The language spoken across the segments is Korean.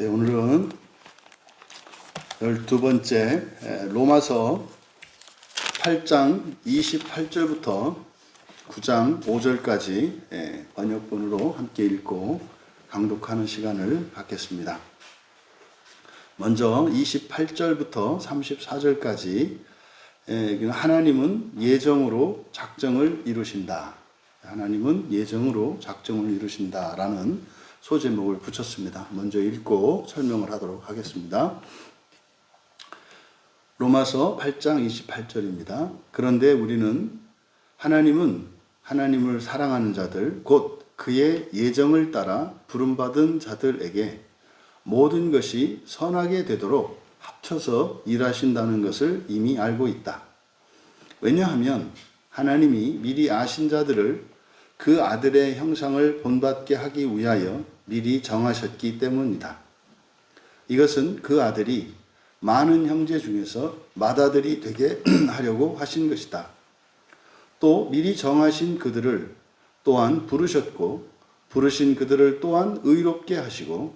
네, 오늘은 12번째 로마서 8장 28절부터 9장 5절까지 번역본으로 함께 읽고 강독하는 시간을 갖겠습니다. 먼저 28절부터 34절까지 하나님은 예정으로 작정을 이루신다. 하나님은 예정으로 작정을 이루신다라는 소제목을 붙였습니다. 먼저 읽고 설명을 하도록 하겠습니다. 로마서 8장 28절입니다. 그런데 우리는 하나님은 하나님을 사랑하는 자들 곧 그의 예정을 따라 부름받은 자들에게 모든 것이 선하게 되도록 합쳐서 일하신다는 것을 이미 알고 있다. 왜냐하면 하나님이 미리 아신 자들을 그 아들의 형상을 본받게 하기 위하여 미리 정하셨기 때문이다. 이것은 그 아들이 많은 형제 중에서 맏아들이 되게 하려고 하신 것이다. 또 미리 정하신 그들을 또한 부르셨고 부르신 그들을 또한 의롭게 하시고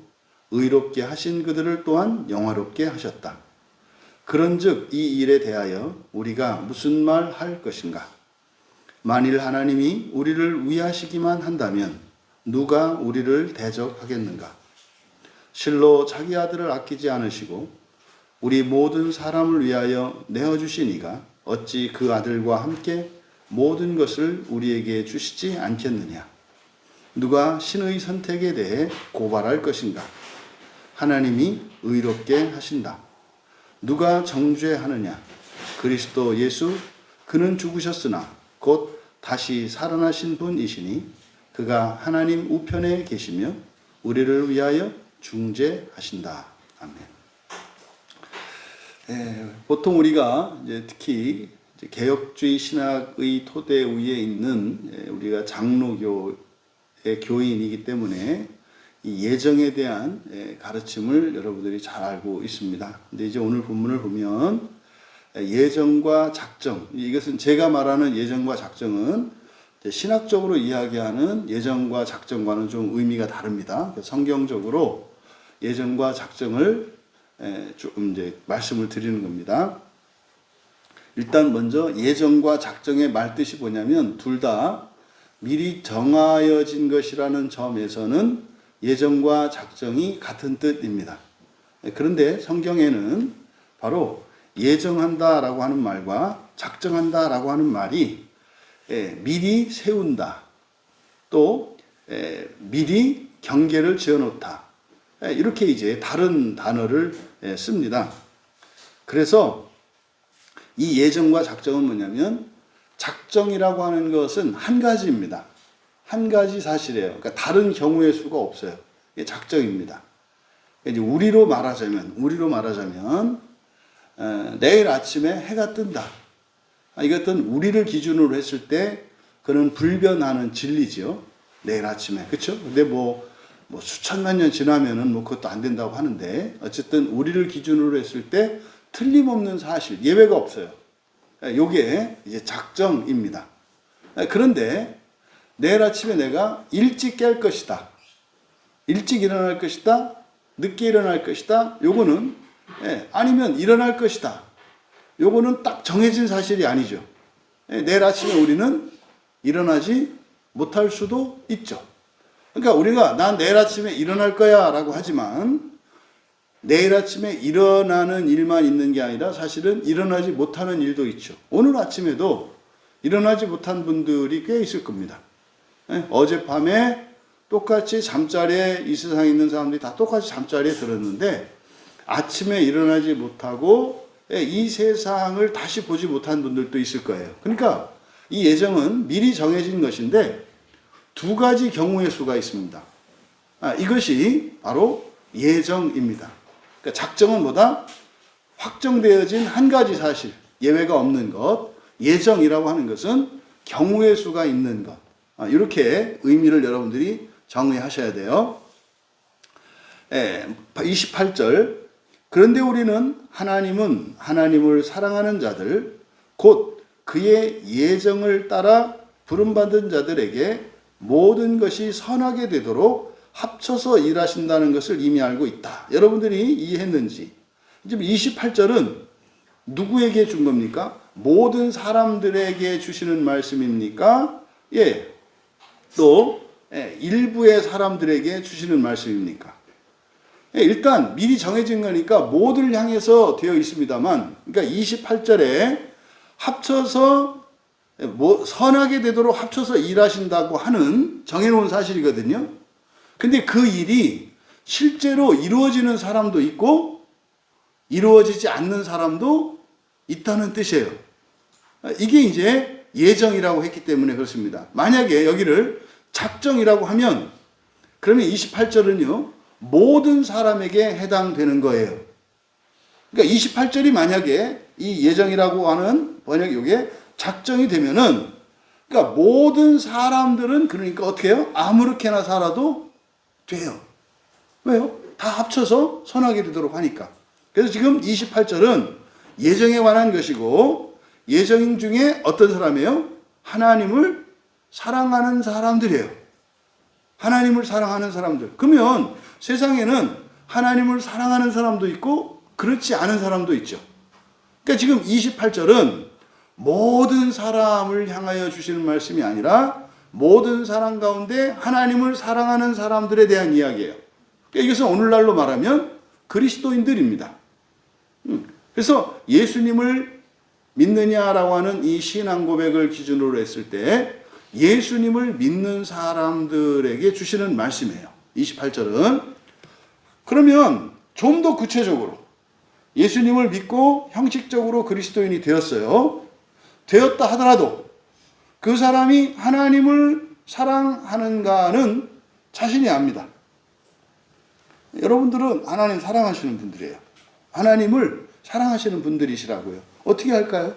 의롭게 하신 그들을 또한 영화롭게 하셨다. 그런즉 이 일에 대하여 우리가 무슨 말 할 것인가? 만일 하나님이 우리를 위하시기만 한다면 누가 우리를 대적하겠는가? 실로 자기 아들을 아끼지 않으시고 우리 모든 사람을 위하여 내어주신 이가 어찌 그 아들과 함께 모든 것을 우리에게 주시지 않겠느냐? 누가 신의 선택에 대해 고발할 것인가? 하나님이 의롭게 하신다. 누가 정죄하느냐? 그리스도 예수 그는 죽으셨으나 곧 다시 살아나신 분이시니 그가 하나님 우편에 계시며 우리를 위하여 중재하신다. 아멘. 보통 우리가 특히 개혁주의 신학의 토대 위에 있는 우리가 장로교의 교인이기 때문에 이 예정에 대한 가르침을 여러분들이 잘 알고 있습니다. 근데 이제 오늘 본문을 보면 예정과 작정, 이것은 제가 말하는 예정과 작정은 신학적으로 이야기하는 예정과 작정과는 좀 의미가 다릅니다. 성경적으로 예정과 작정을 조금 이제 말씀을 드리는 겁니다. 일단 먼저 예정과 작정의 말뜻이 뭐냐면 둘 다 미리 정하여진 것이라는 점에서는 예정과 작정이 같은 뜻입니다. 그런데 성경에는 바로 예정한다라고 하는 말과 작정한다라고 하는 말이 미리 세운다, 또 미리 경계를 지어놓다, 이렇게 이제 다른 단어를 씁니다. 그래서 이 예정과 작정은 뭐냐면 작정이라고 하는 것은 한 가지입니다. 한 가지 사실이에요. 그러니까 다른 경우의 수가 없어요. 이게 작정입니다. 이제 우리로 말하자면 내일 아침에 해가 뜬다. 이것은 우리를 기준으로 했을 때 그는 불변하는 진리죠. 내일 아침에. 그렇죠? 근데 뭐 수천만 년 지나면은 그것도 안 된다고 하는데 어쨌든 우리를 기준으로 했을 때 틀림없는 사실, 예외가 없어요. 요게 이제 작정입니다. 그런데 내일 아침에 내가 일찍 깰 것이다. 일찍 일어날 것이다. 늦게 일어날 것이다. 요거는 아니면 일어날 것이다. 요거는 딱 정해진 사실이 아니죠. 내일 아침에 우리는 일어나지 못할 수도 있죠. 그러니까 우리가 난 내일 아침에 일어날 거야 라고 하지만 내일 아침에 일어나는 일만 있는 게 아니라 사실은 일어나지 못하는 일도 있죠. 오늘 아침에도 일어나지 못한 분들이 꽤 있을 겁니다. 어젯밤에 똑같이 잠자리에 이 세상에 있는 사람들이 다 똑같이 잠자리에 들었는데 아침에 일어나지 못하고 이 세상을 다시 보지 못한 분들도 있을 거예요. 그러니까 이 예정은 미리 정해진 것인데 두 가지 경우의 수가 있습니다. 이것이 바로 예정입니다. 그러니까 작정은 뭐다? 확정되어진 한 가지 사실, 예외가 없는 것. 예정이라고 하는 것은 경우의 수가 있는 것. 이렇게 의미를 여러분들이 정의하셔야 돼요. 28절. 그런데 우리는 하나님은 하나님을 사랑하는 자들 곧 그의 예정을 따라 부름받은 자들에게 모든 것이 선하게 되도록 합쳐서 일하신다는 것을 이미 알고 있다. 여러분들이 이해했는지. 지금 28절은 누구에게 준 겁니까? 모든 사람들에게 주시는 말씀입니까? 예. 또 일부의 사람들에게 주시는 말씀입니까? 예, 일단 미리 정해진 거니까 모두를 향해서 되어 있습니다만, 그러니까 28절에 합쳐서 선하게 되도록 합쳐서 일하신다고 하는 정해놓은 사실이거든요. 근데 그 일이 실제로 이루어지는 사람도 있고 이루어지지 않는 사람도 있다는 뜻이에요. 이게 이제 예정이라고 했기 때문에 그렇습니다. 만약에 여기를 작정이라고 하면 그러면 28절은요 모든 사람에게 해당되는 거예요. 그러니까 28절이 만약에 이 예정이라고 하는 번역 이게 작정이 되면은 그러니까 모든 사람들은 그러니까 어떻게 해요? 아무렇게나 살아도 돼요. 왜요? 다 합쳐서 선하게 되도록 하니까. 그래서 지금 28절은 예정에 관한 것이고 예정 중에 어떤 사람이에요? 하나님을 사랑하는 사람들이에요. 하나님을 사랑하는 사람들. 그러면 세상에는 하나님을 사랑하는 사람도 있고 그렇지 않은 사람도 있죠. 그러니까 지금 28절은 모든 사람을 향하여 주시는 말씀이 아니라 모든 사람 가운데 하나님을 사랑하는 사람들에 대한 이야기예요. 그러니까 이것은 오늘날로 말하면 그리스도인들입니다. 그래서 예수님을 믿느냐라고 하는 이 신앙 고백을 기준으로 했을 때 예수님을 믿는 사람들에게 주시는 말씀이에요. 28절은. 그러면 좀 더 구체적으로 예수님을 믿고 형식적으로 그리스도인이 되었어요. 되었다 하더라도 그 사람이 하나님을 사랑하는가는 자신이 압니다. 여러분들은 하나님 사랑하시는 분들이에요. 하나님을 사랑하시는 분들이시라고요. 어떻게 할까요?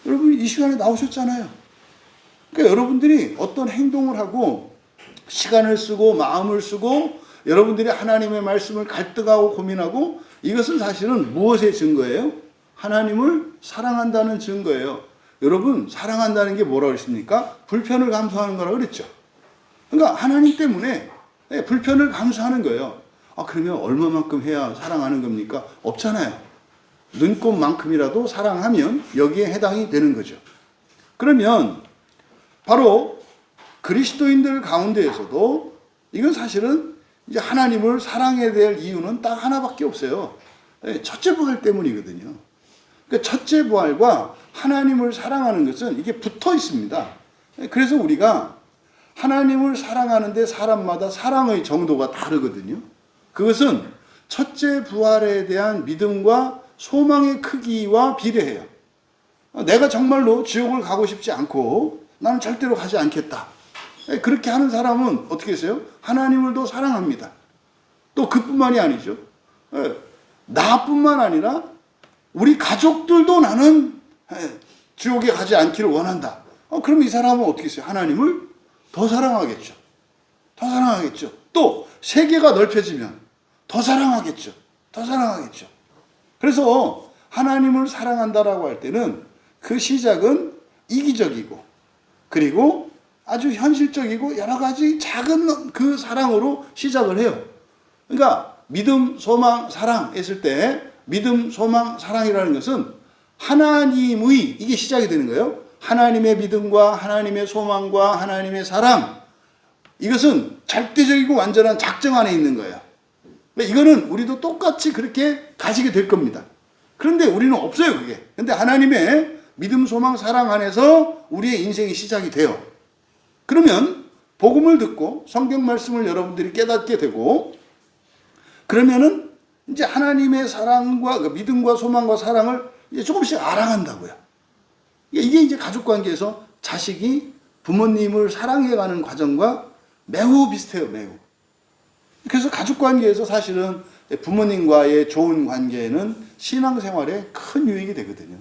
여러분 이 시간에 나오셨잖아요. 그러니까 여러분들이 어떤 행동을 하고 시간을 쓰고 마음을 쓰고 여러분들이 하나님의 말씀을 갈등하고 고민하고 이것은 사실은 무엇의 증거예요? 하나님을 사랑한다는 증거예요. 여러분 사랑한다는 게 뭐라고 그랬습니까? 불편을 감수하는 거라고 그랬죠. 그러니까 하나님 때문에 불편을 감수하는 거예요. 그러면 얼마만큼 해야 사랑하는 겁니까? 없잖아요. 눈곱만큼이라도 사랑하면 여기에 해당이 되는 거죠. 그러면 바로 그리스도인들 가운데에서도 이건 사실은 이제 하나님을 사랑해야 될 이유는 딱 하나밖에 없어요. 첫째 부활 때문이거든요. 그러니까 첫째 부활과 하나님을 사랑하는 것은 이게 붙어 있습니다. 그래서 우리가 하나님을 사랑하는데 사람마다 사랑의 정도가 다르거든요. 그것은 첫째 부활에 대한 믿음과 소망의 크기와 비례해요. 내가 정말로 지옥을 가고 싶지 않고 나는 절대로 가지 않겠다. 그렇게 하는 사람은 어떻게 했어요? 하나님을 더 사랑합니다. 또 그뿐만이 아니죠. 나뿐만 아니라 우리 가족들도 나는 지옥에 가지 않기를 원한다. 그럼 이 사람은 어떻게 했어요? 하나님을 더 사랑하겠죠. 더 사랑하겠죠. 또 세계가 넓혀지면 더 사랑하겠죠. 더 사랑하겠죠. 그래서 하나님을 사랑한다라고 할 때는 그 시작은 이기적이고 그리고 아주 현실적이고 여러 가지 작은 그 사랑으로 시작을 해요. 그러니까 믿음, 소망, 사랑 했을 때 믿음, 소망, 사랑이라는 것은 하나님의 이게 시작이 되는 거예요. 하나님의 믿음과 하나님의 소망과 하나님의 사랑 이것은 절대적이고 완전한 작정 안에 있는 거예요. 이거는 우리도 똑같이 그렇게 가지게 될 겁니다. 그런데 우리는 없어요 그게. 근데 하나님의 믿음, 소망, 사랑 안에서 우리의 인생이 시작이 돼요. 그러면 복음을 듣고 성경 말씀을 여러분들이 깨닫게 되고 그러면은 이제 하나님의 사랑과 믿음과 소망과 사랑을 이제 조금씩 알아간다고요. 이게 이제 가족 관계에서 자식이 부모님을 사랑해가는 과정과 매우 비슷해요, 매우. 그래서 가족 관계에서 사실은 부모님과의 좋은 관계는 신앙생활에 큰 유익이 되거든요.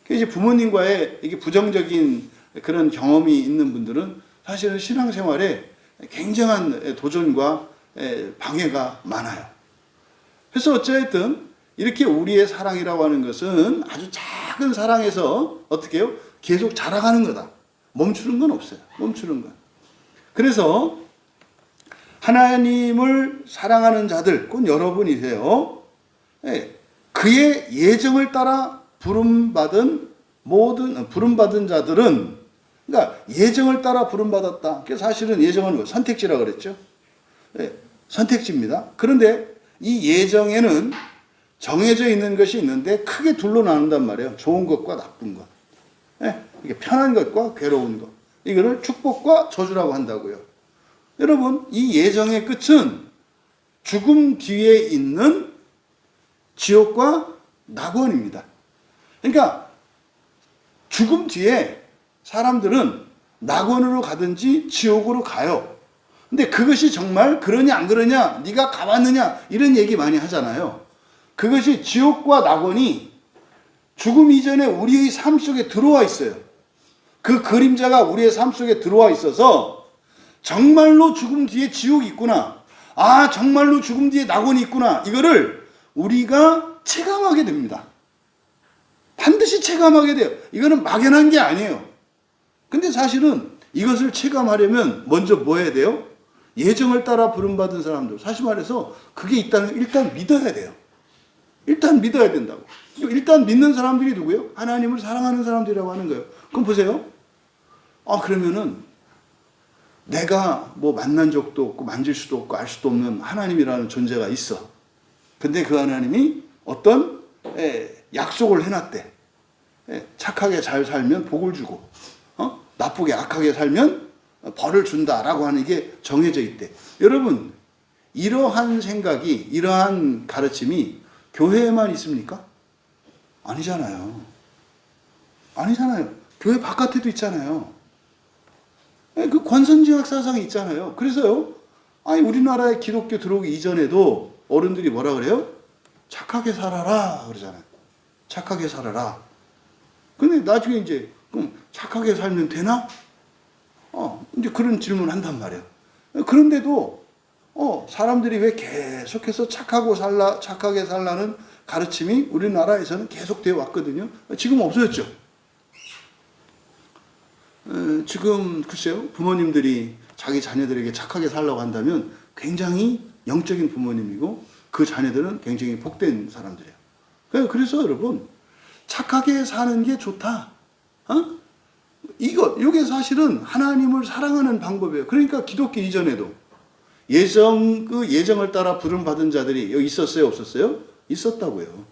이제 부모님과의 이게 부정적인 그런 경험이 있는 분들은 사실은 신앙생활에 굉장한 도전과 방해가 많아요. 그래서 어쨌든 이렇게 우리의 사랑이라고 하는 것은 아주 작은 사랑에서 어떻게 해요? 계속 자라가는 거다. 멈추는 건 없어요. 멈추는 건. 그래서 하나님을 사랑하는 자들, 곧 여러분이세요. 예, 그의 예정을 따라 부름받은 자들은, 그러니까 예정을 따라 부름받았다. 사실은 예정은 선택지라 그랬죠. 예, 선택지입니다. 그런데 이 예정에는 정해져 있는 것이 있는데 크게 둘로 나눈단 말이에요. 좋은 것과 나쁜 것. 예, 이게 편한 것과 괴로운 것. 이거를 축복과 저주라고 한다고요. 여러분, 이 예정의 끝은 죽음 뒤에 있는 지옥과 낙원입니다. 그러니까 죽음 뒤에 사람들은 낙원으로 가든지 지옥으로 가요. 근데 그것이 정말 그러냐 안 그러냐, 네가 가봤느냐, 이런 얘기 많이 하잖아요. 그것이 지옥과 낙원이 죽음 이전에 우리의 삶 속에 들어와 있어요. 그 그림자가 우리의 삶 속에 들어와 있어서 정말로 죽음 뒤에 지옥이 있구나, 아 정말로 죽음 뒤에 낙원이 있구나, 이거를 우리가 체감하게 됩니다. 반드시 체감하게 돼요. 이거는 막연한 게 아니에요. 근데 사실은 이것을 체감하려면 먼저 뭐 해야 돼요? 예정을 따라 부름받은 사람들, 사실 말해서 그게 있다는 걸 일단 믿어야 돼요. 일단 믿어야 된다고. 일단 믿는 사람들이 누구예요? 하나님을 사랑하는 사람들이라고 하는 거예요. 그럼 보세요. 그러면은 내가 뭐 만난 적도 없고 만질 수도 없고 알 수도 없는 하나님이라는 존재가 있어. 근데 그 하나님이 어떤 약속을 해놨대. 착하게 잘 살면 복을 주고, 나쁘게 악하게 살면 벌을 준다라고 하는 게 정해져 있대. 여러분, 이러한 생각이, 이러한 가르침이 교회에만 있습니까? 아니잖아요. 아니잖아요. 교회 바깥에도 있잖아요. 그 권선징악 사상이 있잖아요. 그래서요, 우리나라에 기독교 들어오기 이전에도 어른들이 뭐라 그래요? 착하게 살아라 그러잖아요. 착하게 살아라. 근데 나중에 이제 그럼 착하게 살면 되나? 이제 그런 질문을 한단 말이에요. 그런데도 사람들이 왜 계속해서 착하게 살라는 가르침이 우리나라에서는 계속되어 왔거든요. 지금 없어졌죠. 지금 글쎄요, 부모님들이 자기 자녀들에게 착하게 살라고 한다면 굉장히 영적인 부모님이고 그 자녀들은 굉장히 복된 사람들이에요. 그래서 여러분, 착하게 사는 게 좋다. 이게 사실은 하나님을 사랑하는 방법이에요. 그러니까 기독교 이전에도 예정을 따라 부름받은 자들이 여기 있었어요, 없었어요? 있었다고요.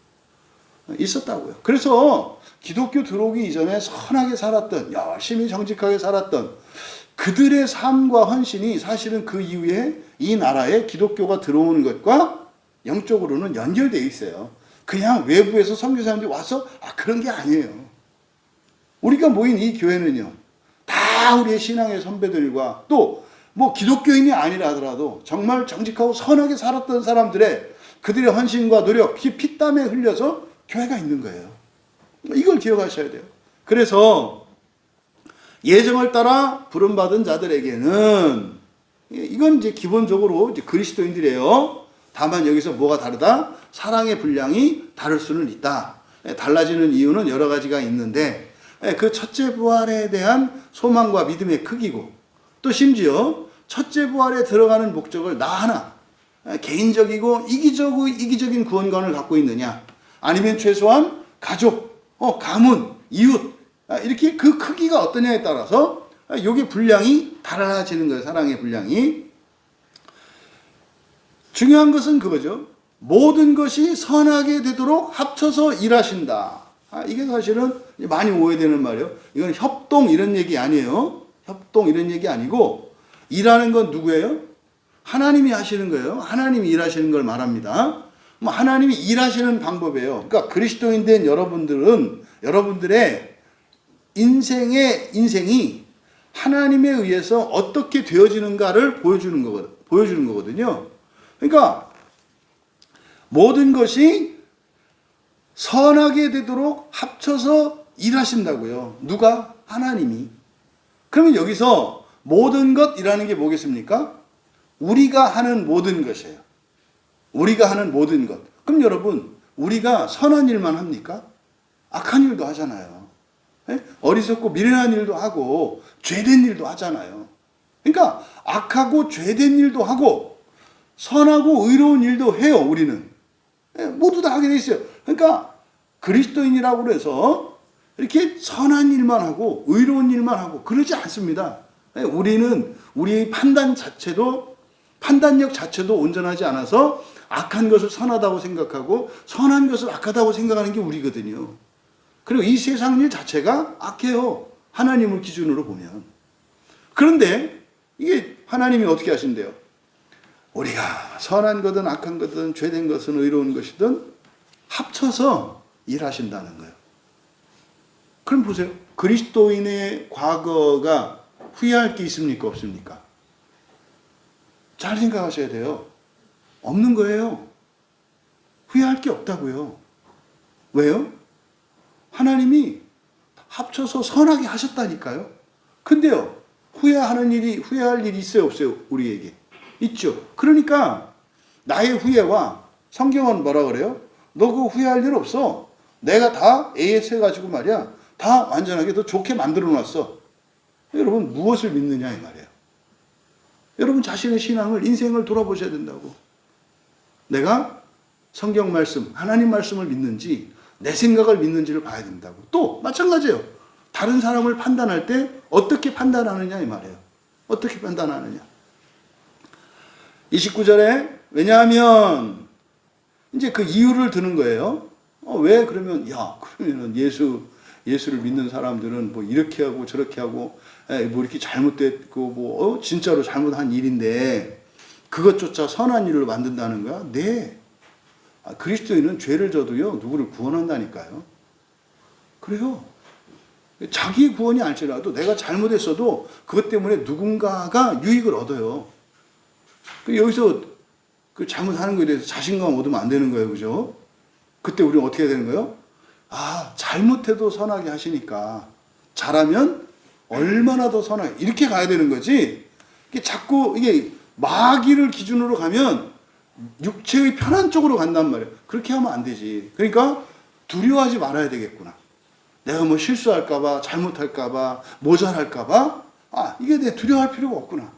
그래서 기독교 들어오기 이전에 선하게 살았던, 열심히 정직하게 살았던 그들의 삶과 헌신이 사실은 그 이후에 이 나라에 기독교가 들어오는 것과 영적으로는 연결되어 있어요. 그냥 외부에서 선교사님들이 와서 그런 게 아니에요. 우리가 모인 이 교회는요, 다 우리의 신앙의 선배들과 또 뭐 기독교인이 아니라 하더라도 정말 정직하고 선하게 살았던 사람들의 그들의 헌신과 노력, 피땀에 흘려서 교회가 있는 거예요. 이걸 기억하셔야 돼요. 그래서 예정을 따라 부름받은 자들에게는, 이건 이제 기본적으로 이제 그리스도인들이에요. 다만 여기서 뭐가 다르다? 사랑의 분량이 다를 수는 있다. 달라지는 이유는 여러 가지가 있는데, 그 첫째 부활에 대한 소망과 믿음의 크기고, 또 심지어 첫째 부활에 들어가는 목적을 나 하나 개인적이고 이기적인 구원관을 갖고 있느냐, 아니면 최소한 가족, 가문, 이웃, 이렇게 그 크기가 어떠냐에 따라서 이게 분량이 달라지는 거예요. 사랑의 분량이. 중요한 것은 그거죠. 모든 것이 선하게 되도록 합쳐서 일하신다. 이게 사실은 많이 오해되는 말이에요. 이건 협동 이런 얘기 아니에요. 협동 이런 얘기 아니고, 일하는 건 누구예요? 하나님이 하시는 거예요. 하나님이 일하시는 걸 말합니다. 하나님이 일하시는 방법이에요. 그러니까 그리스도인 된 여러분들은 여러분들의 인생이 하나님에 의해서 어떻게 되어지는가를 보여주는 거거든요. 그러니까 모든 것이 선하게 되도록 합쳐서 일하신다고요. 누가? 하나님이. 그러면 여기서 모든 것이라는 게 뭐겠습니까? 우리가 하는 모든 것이에요. 우리가 하는 모든 것. 그럼 여러분, 우리가 선한 일만 합니까? 악한 일도 하잖아요. 어리석고 미련한 일도 하고 죄된 일도 하잖아요. 그러니까 악하고 죄된 일도 하고 선하고 의로운 일도 해요. 우리는 모두 다 하게 돼 있어요. 그러니까 그리스도인이라고 해서 이렇게 선한 일만 하고 의로운 일만 하고 그러지 않습니다. 우리는 우리의 판단력 자체도 온전하지 않아서 악한 것을 선하다고 생각하고 선한 것을 악하다고 생각하는 게 우리거든요. 그리고 이 세상 일 자체가 악해요. 하나님을 기준으로 보면. 그런데 이게 하나님이 어떻게 하신대요? 우리가 선한 거든 악한 거든 죄된 것은 의로운 것이든 합쳐서 일하신다는 거예요. 그럼 보세요. 그리스도인의 과거가 후회할 게 있습니까? 없습니까? 잘 생각하셔야 돼요. 없는 거예요. 후회할 게 없다고요. 왜요? 하나님이 합쳐서 선하게 하셨다니까요. 근데요, 후회할 일이 있어요, 없어요? 우리에게. 있죠. 그러니까 나의 후회와 성경은 뭐라 그래요? 너 그거 후회할 일 없어. 내가 다 AS 해가지고 말이야. 다 완전하게 더 좋게 만들어 놨어. 여러분, 무엇을 믿느냐 이 말이에요. 여러분 자신의 신앙을, 인생을 돌아보셔야 된다고. 내가 성경 말씀, 하나님 말씀을 믿는지 내 생각을 믿는지를 봐야 된다고. 또 마찬가지예요. 다른 사람을 판단할 때 어떻게 판단하느냐 이 말이에요. 어떻게 판단하느냐. 29절에 왜냐하면 이제 그 이유를 드는 거예요. 왜 그러면 그러면은 예수를 믿는 사람들은 뭐 이렇게 하고 저렇게 하고 뭐 이렇게 잘못됐고 뭐 진짜로 잘못한 일인데 그것조차 선한 일을 만든다는 거야? 네. 그리스도인은 죄를 져도요 누구를 구원한다니까요. 그래요. 자기 구원이 아니더라도 내가 잘못했어도 그것 때문에 누군가가 유익을 얻어요. 여기서 그 잘못하는 것에 대해서 자신감 얻으면 안 되는 거예요. 그죠? 그때 우리는 어떻게 해야 되는 거예요? 잘못해도 선하게 하시니까 잘하면 얼마나 더 선하게 이렇게 가야 되는 거지. 이게 자꾸 이게 마귀를 기준으로 가면 육체의 편한 쪽으로 간단 말이에요. 그렇게 하면 안 되지. 그러니까 두려워하지 말아야 되겠구나. 내가 뭐 실수할까봐, 잘못할까봐, 모자랄까봐, 이게 내 두려워할 필요가 없구나.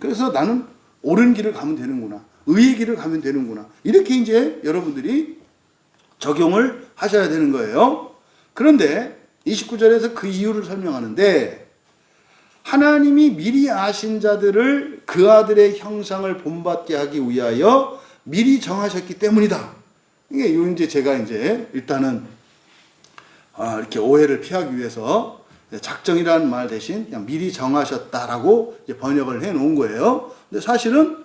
그래서 나는 옳은 길을 가면 되는구나. 의의 길을 가면 되는구나. 이렇게 이제 여러분들이 적용을 하셔야 되는 거예요. 그런데 29절에서 그 이유를 설명하는데 하나님이 미리 아신 자들을 그 아들의 형상을 본받게 하기 위하여 미리 정하셨기 때문이다. 이게 이제 제가 이제 일단은 이렇게 오해를 피하기 위해서 작정이라는 말 대신 그냥 미리 정하셨다라고 이제 번역을 해 놓은 거예요. 근데 사실은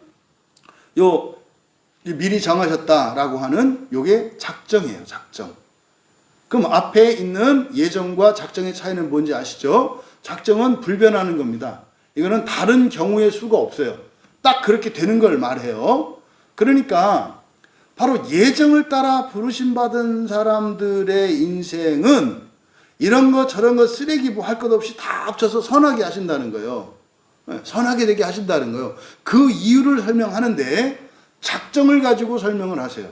미리 정하셨다라고 하는 요게 작정이에요. 작정. 그럼 앞에 있는 예정과 작정의 차이는 뭔지 아시죠? 작정은 불변하는 겁니다. 이거는 다른 경우의 수가 없어요. 딱 그렇게 되는 걸 말해요. 그러니까 바로 예정을 따라 부르심 받은 사람들의 인생은 이런 거 저런 거 쓰레기 뭐 할 것 없이 다 합쳐서 선하게 하신다는 거예요. 선하게 되게 하신다는 거예요. 그 이유를 설명하는데 작정을 가지고 설명을 하세요.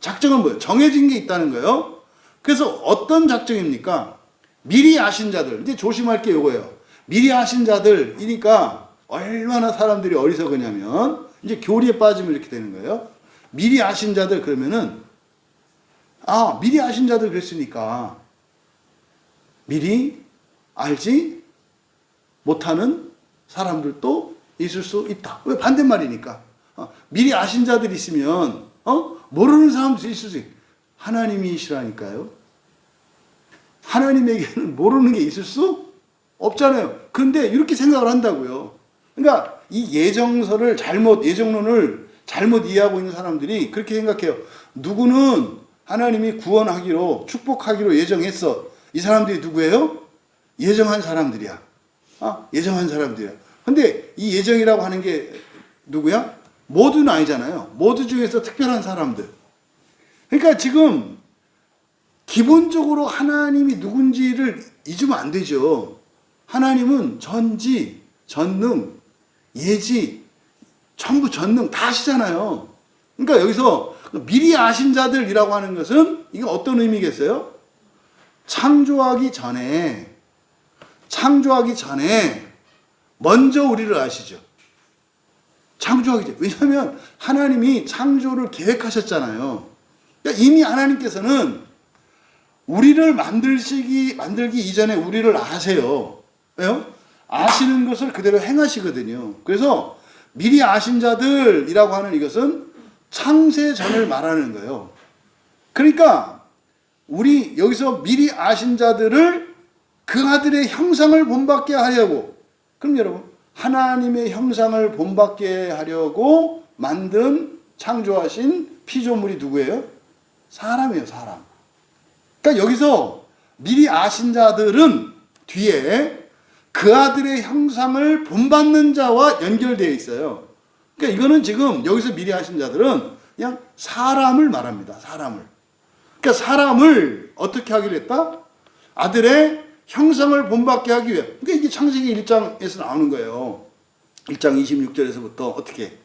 작정은 뭐예요? 정해진 게 있다는 거예요. 그래서 어떤 작정입니까? 미리 아신 자들. 이제 조심할 게 이거예요. 미리 아신 자들이니까 얼마나 사람들이 어리석으냐면 이제 교리에 빠지면 이렇게 되는 거예요. 미리 아신 자들 그러면은 미리 아신 자들 그랬으니까 미리 알지 못하는 사람들도 있을 수 있다. 왜? 반대말이니까. 미리 아신 자들이 있으면 모르는 사람도 있을 수 있어요. 하나님이시라니까요. 하나님에게는 모르는 게 있을 수 없잖아요. 그런데 이렇게 생각을 한다고요. 그러니까 이 예정론을 잘못 이해하고 있는 사람들이 그렇게 생각해요. 누구는 하나님이 구원하기로 축복하기로 예정했어. 이 사람들이 누구예요? 예정한 사람들이야. 예정한 사람들이야. 근데 이 예정이라고 하는 게 누구야? 모두는 아니잖아요. 모두 중에서 특별한 사람들. 그러니까 지금 기본적으로 하나님이 누군지를 잊으면 안 되죠. 하나님은 전지, 전능, 예지, 전부 전능 다 아시잖아요. 그러니까 여기서 미리 아신 자들이라고 하는 것은 이게 어떤 의미겠어요? 창조하기 전에 먼저 우리를 아시죠. 창조하기 전에. 왜냐하면 하나님이 창조를 계획하셨잖아요. 그러니까 이미 하나님께서는 우리를 만들기 이전에 우리를 아세요. 왜요? 아시는 것을 그대로 행하시거든요. 그래서 미리 아신 자들이라고 하는 이것은 창세전을 말하는 거예요. 그러니까 우리 여기서 미리 아신 자들을 그 아들의 형상을 본받게 하려고, 그럼 여러분 하나님의 형상을 본받게 하려고 만든 창조하신 피조물이 누구예요? 사람이에요. 사람. 그러니까 여기서 미리 아신 자들은 뒤에 그 아들의 형상을 본받는 자와 연결되어 있어요. 그러니까 이거는 지금 여기서 미리 아신 자들은 그냥 사람을 말합니다. 사람을. 그러니까 사람을 어떻게 하기로 했다? 아들의 형상을 본받게 하기 위해. 그러니까 이게 창세기 1장에서 나오는 거예요. 1장 26절에서부터 어떻게?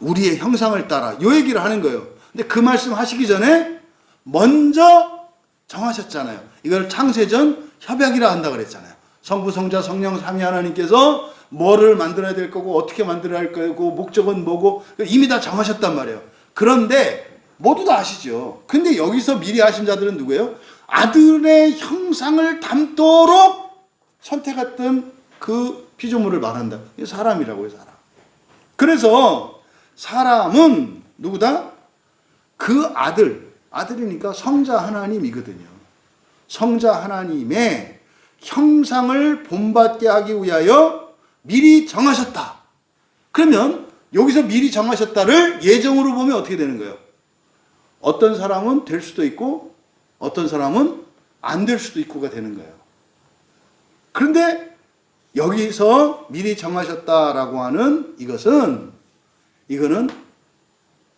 우리의 형상을 따라 요 얘기를 하는 거예요. 근데 그 말씀 하시기 전에 먼저 정하셨잖아요. 이걸 창세전 협약이라 한다 그랬잖아요. 성부, 성자, 성령, 삼위 하나님께서 뭐를 만들어야 될 거고 어떻게 만들어야 할 거고 목적은 뭐고 이미 다 정하셨단 말이에요. 그런데 모두 다 아시죠. 근데 여기서 미리 아신 자들은 누구예요? 아들의 형상을 담도록 선택했던 그 피조물을 말한다. 이게 사람이라고요. 사람. 그래서 사람은 누구다? 그 아들이니까 성자 하나님이거든요. 성자 하나님의 형상을 본받게 하기 위하여 미리 정하셨다. 그러면 여기서 미리 정하셨다를 예정으로 보면 어떻게 되는 거예요? 어떤 사람은 될 수도 있고 어떤 사람은 안 될 수도 있고가 되는 거예요. 그런데 여기서 미리 정하셨다라고 하는 이거는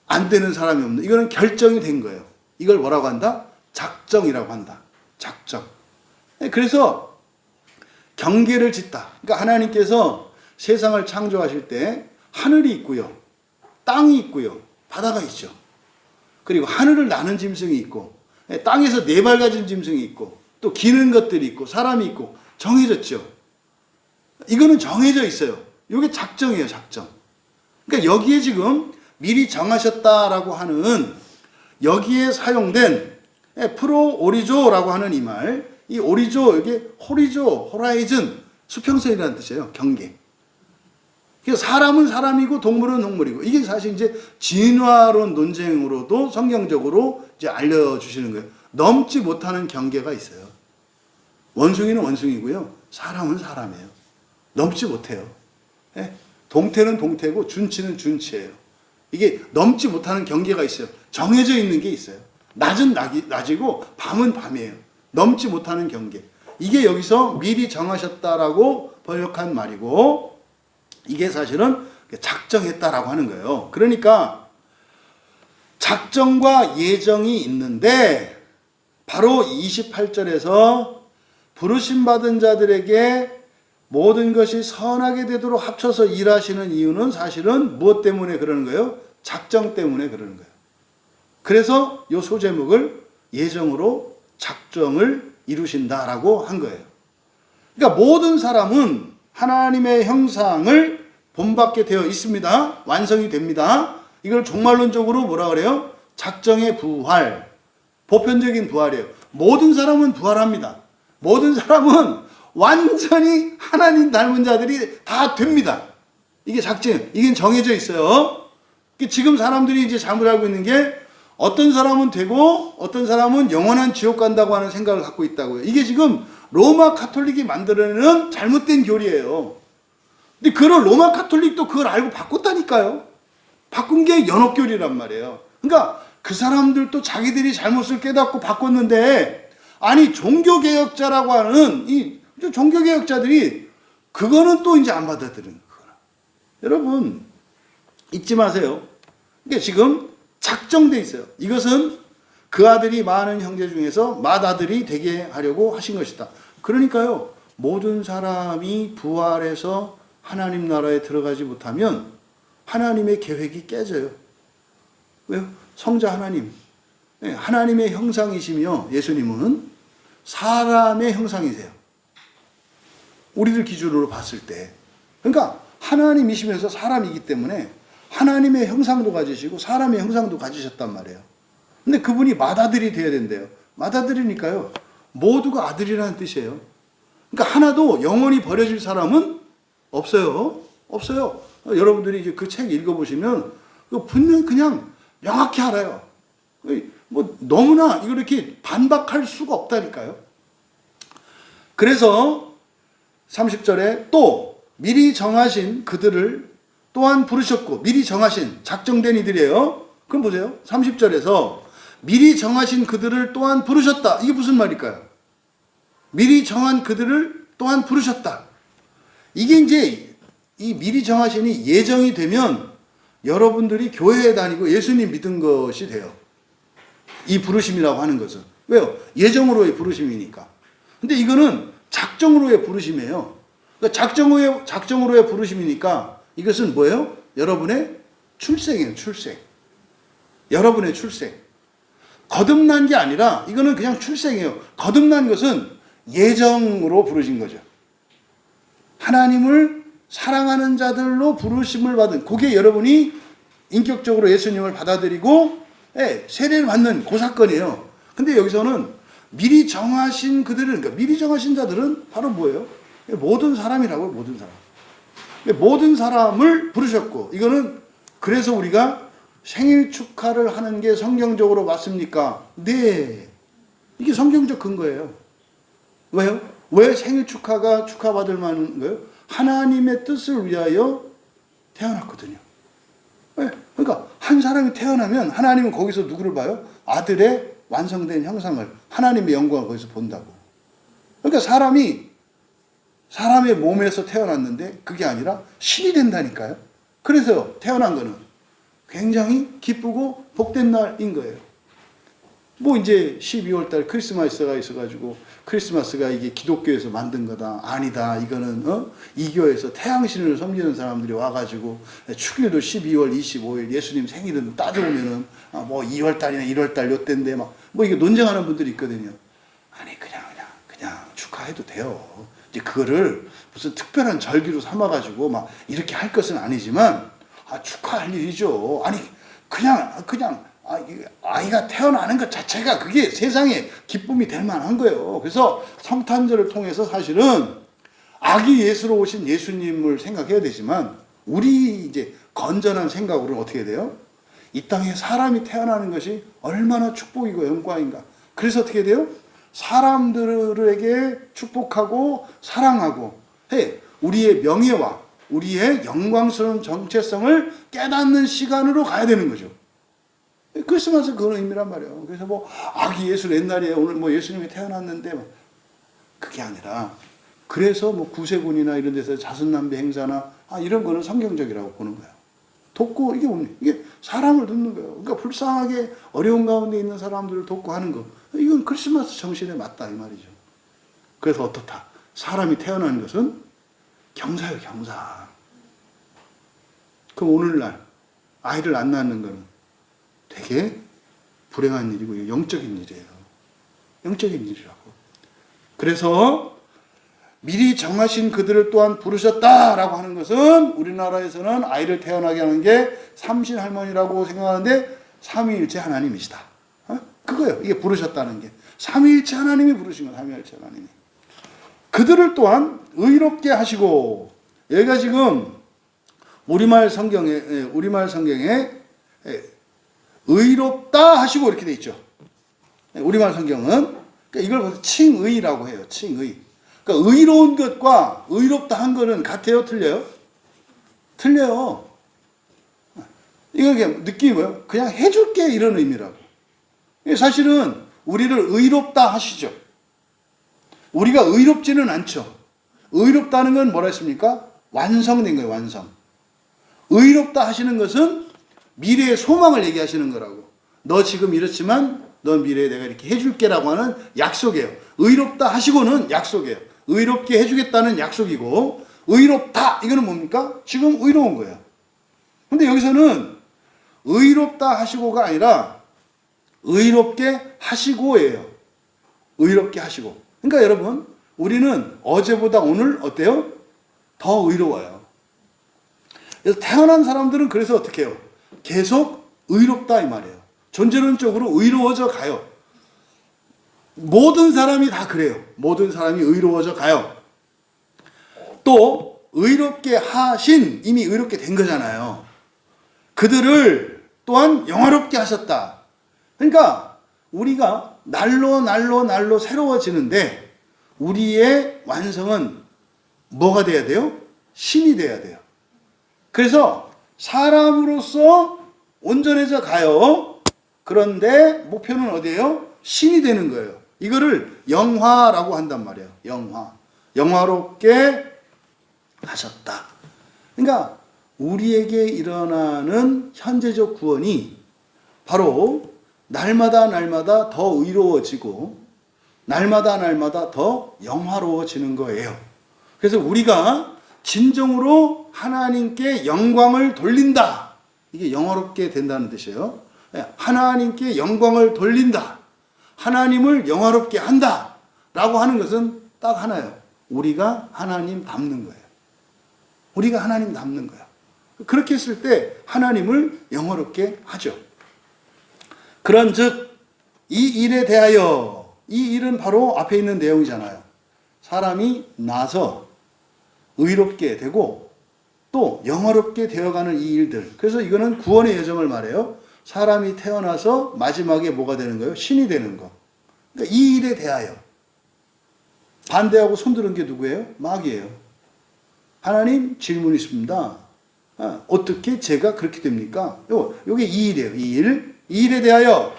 안 되는 사람이 없는, 이거는 결정이 된 거예요. 이걸 뭐라고 한다? 작정이라고 한다. 작정. 그래서 경계를 짓다. 그러니까 하나님께서 세상을 창조하실 때 하늘이 있고요. 땅이 있고요. 바다가 있죠. 그리고 하늘을 나는 짐승이 있고 땅에서 네 발 가진 짐승이 있고 또 기는 것들이 있고 사람이 있고 정해졌죠. 이거는 정해져 있어요. 이게 작정이에요. 작정. 그러니까 여기에 지금 미리 정하셨다라고 하는 여기에 사용된 프로 오리조라고 하는 이 말, 이 오리조, 이게 호리조, 호라이즌, 수평선이라는 뜻이에요. 경계. 그래서 사람은 사람이고 동물은 동물이고, 이게 사실 이제 진화론 논쟁으로도 성경적으로 이제 알려주시는 거예요. 넘지 못하는 경계가 있어요. 원숭이는 원숭이고요. 사람은 사람이에요. 넘지 못해요. 동태는 동태고 준치는 준치예요. 이게 넘지 못하는 경계가 있어요. 정해져 있는 게 있어요. 낮은 낮이고 밤은 밤이에요. 넘지 못하는 경계. 이게 여기서 미리 정하셨다라고 번역한 말이고, 이게 사실은 작정했다라고 하는 거예요. 그러니까 작정과 예정이 있는데 바로 28절에서 부르심 받은 자들에게 모든 것이 선하게 되도록 합쳐서 일하시는 이유는 사실은 무엇 때문에 그러는 거예요? 작정 때문에 그러는 거예요. 그래서 이 소제목을 예정으로 작정을 이루신다라고 한 거예요. 그러니까 모든 사람은 하나님의 형상을 본받게 되어 있습니다. 완성이 됩니다. 이걸 종말론적으로 뭐라 그래요? 작정의 부활. 보편적인 부활이에요. 모든 사람은 부활합니다. 모든 사람은 완전히 하나님 닮은 자들이 다 됩니다. 이게 작정, 이게 정해져 있어요. 지금 사람들이 이제 잘못 알고 있는 게 어떤 사람은 되고 어떤 사람은 영원한 지옥 간다고 하는 생각을 갖고 있다고요. 이게 지금 로마 카톨릭이 만들어내는 잘못된 교리예요. 근데 그걸 로마 카톨릭도 그걸 알고 바꿨다니까요. 바꾼 게 연옥교리란 말이에요. 그러니까 그 사람들도 자기들이 잘못을 깨닫고 바꿨는데, 아니 종교개혁자라고 하는 이 종교개혁자들이 그거는 또 이제 안 받아들이는 거예요. 여러분 잊지 마세요. 그러니까 지금 작정돼 있어요. 이것은 그 아들이 많은 형제 중에서 맏아들이 되게 하려고 하신 것이다. 그러니까요, 모든 사람이 부활해서 하나님 나라에 들어가지 못하면 하나님의 계획이 깨져요. 왜요? 성자 하나님, 하나님의 형상이시며 예수님은 사람의 형상이세요. 우리들 기준으로 봤을 때. 그러니까 하나님이시면서 사람이기 때문에 하나님의 형상도 가지시고 사람의 형상도 가지셨단 말이에요. 근데 그분이 맏아들이 돼야 된대요. 맏아들이니까요. 모두가 아들이라는 뜻이에요. 그러니까 하나도 영원히 버려질 사람은 없어요. 없어요. 여러분들이 이제 그 책 읽어보시면 분명히 그냥 명확히 알아요. 뭐 너무나 이걸 이렇게 반박할 수가 없다니까요. 그래서 30절에 또 미리 정하신 그들을 또한 부르셨고, 미리 정하신 작정된 이들이에요. 그럼 보세요. 30절에서 미리 정하신 그들을 또한 부르셨다. 이게 무슨 말일까요? 미리 정한 그들을 또한 부르셨다. 이게 이제 이 미리 정하신이 예정이 되면 여러분들이 교회에 다니고 예수님 믿은 것이 돼요. 이 부르심이라고 하는 것은. 왜요? 예정으로의 부르심이니까. 근데 이거는 작정으로의 부르심이에요. 그러니까 작정으로의 부르심이니까 이것은 뭐예요? 여러분의 출생이에요. 출생. 여러분의 출생. 거듭난 게 아니라 이거는 그냥 출생이에요. 거듭난 것은 예정으로 부르신 거죠. 하나님을 사랑하는 자들로 부르심을 받은, 그게 여러분이 인격적으로 예수님을 받아들이고 세례를 받는 그 사건이에요. 근데 여기서는 미리 정하신 그들은, 그러니까 미리 정하신 자들은 바로 뭐예요? 모든 사람이라고요. 모든 사람. 모든 사람을 부르셨고, 이거는 그래서 우리가 생일 축하를 하는 게 성경적으로 맞습니까? 네. 이게 성경적 근거예요. 왜요? 왜 생일 축하가 축하받을 만한 거예요? 하나님의 뜻을 위하여 태어났거든요. 왜? 그러니까 한 사람이 태어나면 하나님은 거기서 누구를 봐요? 아들의 완성된 형상을, 하나님의 영광을 거기서 본다고. 그러니까 사람의 몸에서 태어났는데 그게 아니라 신이 된다니까요. 그래서 태어난 거는 굉장히 기쁘고 복된 날인 거예요. 뭐 이제 12월 달 크리스마스가 있어가지고 크리스마스가 이게 기독교에서 만든 거다. 아니다. 이거는 이교에서 태양신을 섬기는 사람들이 와가지고 축일도 12월 25일 예수님 생일은 따져보면은 뭐 2월 달이나 1월 달 요때인데 막 뭐 이게 논쟁하는 분들이 있거든요. 아니 그냥 축하해도 돼요. 이제 그거를 무슨 특별한 절기로 삼아가지고 막 이렇게 할 것은 아니지만 축하할 일이죠. 아니 그냥 아이가 태어나는 것 자체가 그게 세상에 기쁨이 될 만한 거예요. 그래서 성탄절을 통해서 사실은 아기 예수로 오신 예수님을 생각해야 되지만 우리 이제 건전한 생각으로는 어떻게 돼요? 이 땅에 사람이 태어나는 것이 얼마나 축복이고 영광인가. 그래서 어떻게 돼요? 사람들에게 축복하고 사랑하고 우리의 명예와 우리의 영광스러운 정체성을 깨닫는 시간으로 가야 되는 거죠. 크리스마스 그런 의미란 말이에요. 그래서 뭐 아기 예수 옛날에 오늘 뭐 예수님이 태어났는데 그게 아니라 그래서 뭐 구세군이나 이런 데서 자선남배 행사나 이런 거는 성경적이라고 보는 거예요. 돕고 이게 사람을 돕는 거예요. 그러니까 불쌍하게 어려운 가운데 있는 사람들을 돕고 하는 거. 이건 크리스마스 정신에 맞다 이 말이죠. 그래서 어떻다? 사람이 태어나는 것은 경사예요, 경사. 그럼 오늘날 아이를 안 낳는 거는 되게 불행한 일이고 영적인 일이에요. 영적인 일이라고. 그래서 미리 정하신 그들을 또한 부르셨다라고 하는 것은 우리나라에서는 아이를 태어나게 하는 게 삼신할머니라고 생각하는데 삼위일체 하나님이시다. 그거예요. 이게 부르셨다는 게. 삼위일체 하나님이 부르신 거예요. 삼위일체 하나님이. 그들을 또한 의롭게 하시고, 여기가 지금 우리말 성경에 의롭다 하시고 이렇게 돼 있죠. 우리말 성경은 그러니까 이걸 칭의라고 해요. 칭의. 그러니까 의로운 것과 의롭다 한 거는 같아요? 틀려요? 틀려요. 이거 느낌이 뭐예요? 그냥 해줄게 이런 의미라고. 사실은 우리를 의롭다 하시죠. 우리가 의롭지는 않죠. 의롭다는 건 뭐라 했습니까? 완성된 거예요. 완성. 의롭다 하시는 것은 미래의 소망을 얘기하시는 거라고. 너 지금 이렇지만 너 미래에 내가 이렇게 해줄게라고 하는 약속이에요. 의롭다 하시고는 약속이에요. 의롭게 해주겠다는 약속이고, 의롭다 이거는 뭡니까? 지금 의로운 거예요. 근데 여기서는 의롭다 하시고가 아니라 의롭게 하시고예요. 의롭게 하시고. 그러니까 여러분, 우리는 어제보다 오늘 어때요? 더 의로워요. 그래서 태어난 사람들은 그래서 어떻게 해요? 계속 의롭다 이 말이에요. 존재론적으로 의로워져 가요. 모든 사람이 다 그래요. 모든 사람이 의로워져 가요. 또 의롭게 하신, 이미 의롭게 된 거잖아요. 그들을 또한 영화롭게 하셨다. 그러니까 우리가 날로 새로워지는데 우리의 완성은 뭐가 돼야 돼요? 신이 돼야 돼요. 그래서 사람으로서 온전해져 가요. 그런데 목표는 어디예요? 신이 되는 거예요. 이거를 영화라고 한단 말이에요. 영화롭게 하셨다. 그러니까 우리에게 일어나는 현재적 구원이 바로 날마다 더 의로워지고 날마다 더 영화로워지는 거예요. 그래서 우리가 진정으로 하나님께 영광을 돌린다. 이게 영화롭게 된다는 뜻이에요. 하나님께 영광을 돌린다. 하나님을 영화롭게 한다. 라고 하는 것은 딱 하나예요. 우리가 하나님 닮는 거예요. 우리가 하나님 닮는 거야. 그렇게 했을 때 하나님을 영화롭게 하죠. 그런즉 이 일에 대하여, 이 일은 바로 앞에 있는 내용이잖아요. 사람이 나서 의롭게 되고 또 영화롭게 되어가는 이 일들. 그래서 이거는 구원의 여정을 말해요. 사람이 태어나서 마지막에 뭐가 되는 거예요? 신이 되는 거. 그러니까 이 일에 대하여 반대하고 손드는 게 누구예요? 마귀예요. 하나님 질문이 있습니다. 어떻게 제가 그렇게 됩니까? 요게 이 일이에요. 이 일에 대하여